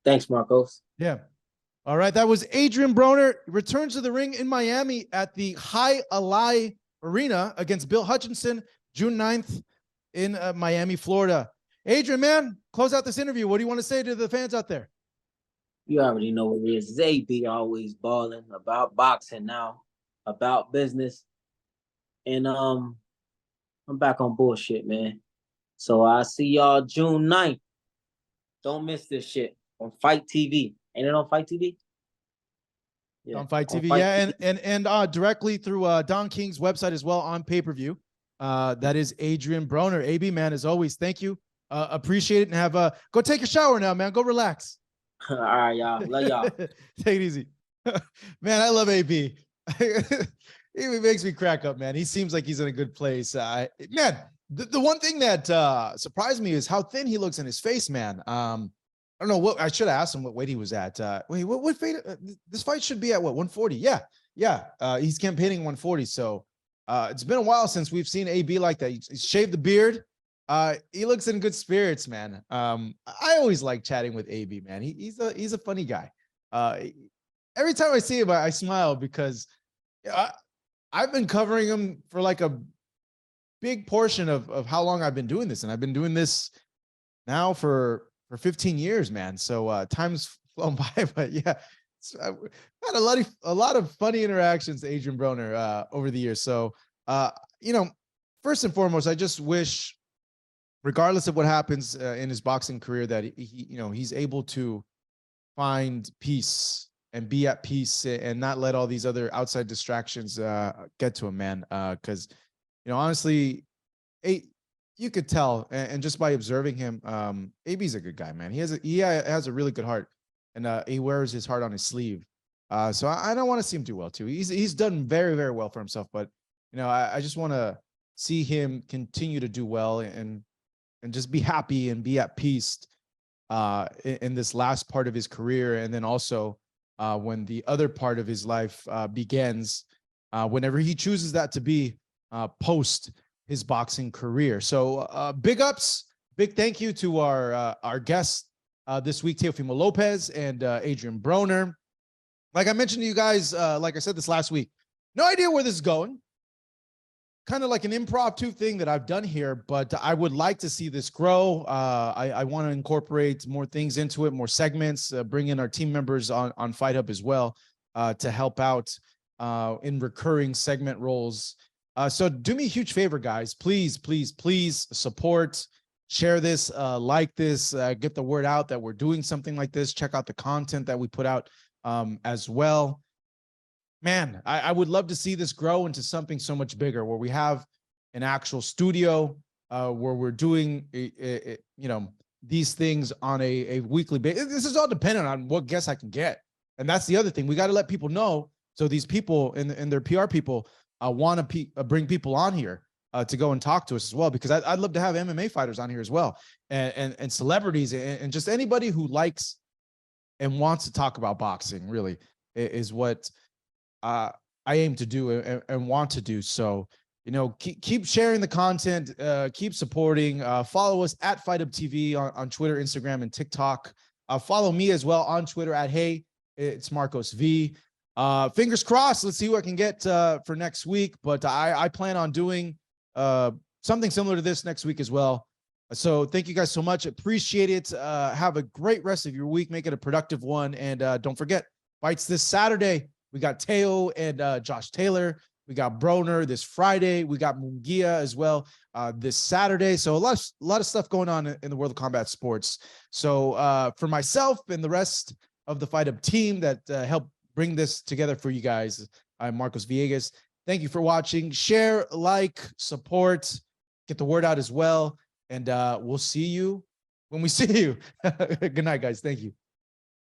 Thanks, Marcos. Yeah. All right, that was Adrien Broner. Returns to the ring in Miami at the High Alai Arena against Bill Hutchinson, June 9th in Miami, Florida. Adrien, man, close out this interview. What do you want to say to the fans out there? You already know what it is. AB always balling about boxing now, about business. And I'm back on bullshit, man. So I see y'all June 9th. Don't miss this shit on Fight TV. Ain't it on Fight TV? Yeah, on Fight TV, yeah, TV. And directly through Don King's website as well on pay-per-view. That is Adrien Broner. AB, man, as always, thank you. Appreciate it, and have go take a shower now, man. Go relax. All right, y'all. Love y'all. Take it easy. Man, I love AB. He makes me crack up, man. He seems like he's in a good place. Man, the one thing that surprised me is how thin he looks in his face, man. I don't know what I should have asked him what weight he was at. Wait, what weight? This fight should be at what, 140? Yeah. He's campaigning 140. So it's been a while since we've seen AB like that. He's shaved the beard. He looks in good spirits, man. I always like chatting with AB, man. He's a funny guy. Every time I see him, I smile because I've been covering him for like a big portion of how long I've been doing this, and I've been doing this now for 15 years, man. So time's flown by, but yeah, I've had a lot of funny interactions with Adrien Broner over the years. So first and foremost, I just wish, regardless of what happens in his boxing career, that he's able to find peace and be at peace and not let all these other outside distractions get to him, man. Because honestly, you could tell, and just by observing him, AB's a good guy, man. He has a really good heart, and he wears his heart on his sleeve. So I don't want to see him do well too. He's done very, very well for himself, but I just want to see him continue to do well and just be happy and be at peace in this last part of his career, and then also when the other part of his life begins, whenever he chooses that to be post his boxing career. So big ups, big thank you to our guests this week, Teofimo Lopez and Adrien Broner. Like I mentioned to you guys, like I said this last week, no idea where this is going. Kind of like an impromptu thing that I've done here, but I would like to see this grow. I want to incorporate more things into it, more segments, bring in our team members on Fight Hub as well to help out in recurring segment roles. So do me a huge favor, guys. Please, please, please support, share this, like this, get the word out that we're doing something like this. Check out the content that we put out as well. Man, I would love to see this grow into something so much bigger, where we have an actual studio, where we're doing, these things on a weekly basis. This is all dependent on what guests I can get. And that's the other thing. We got to let people know. So these people and their PR people want to bring people on here to go and talk to us as well, because I'd love to have MMA fighters on here as well, and celebrities and just anybody who likes and wants to talk about boxing, really, is what I aim to do and want to do. So, keep sharing the content, keep supporting, follow us at Fight Up TV on Twitter, Instagram, and TikTok. Follow me as well on Twitter at Hey, it's Marcos V. Fingers crossed. Let's see who I can get for next week. But I plan on doing something similar to this next week as well. So thank you guys so much. Appreciate it. Have a great rest of your week. Make it a productive one. And don't forget, fights this Saturday. We got Teo and Josh Taylor. We got Broner this Friday. We got Munguia as well this Saturday. So a lot of stuff going on in the world of combat sports. So for myself and the rest of the Fight Up team that helped bring this together for you guys, I'm Marcos Villegas. Thank you for watching. Share, like, support, get the word out as well. And we'll see you when we see you. Good night, guys. Thank you.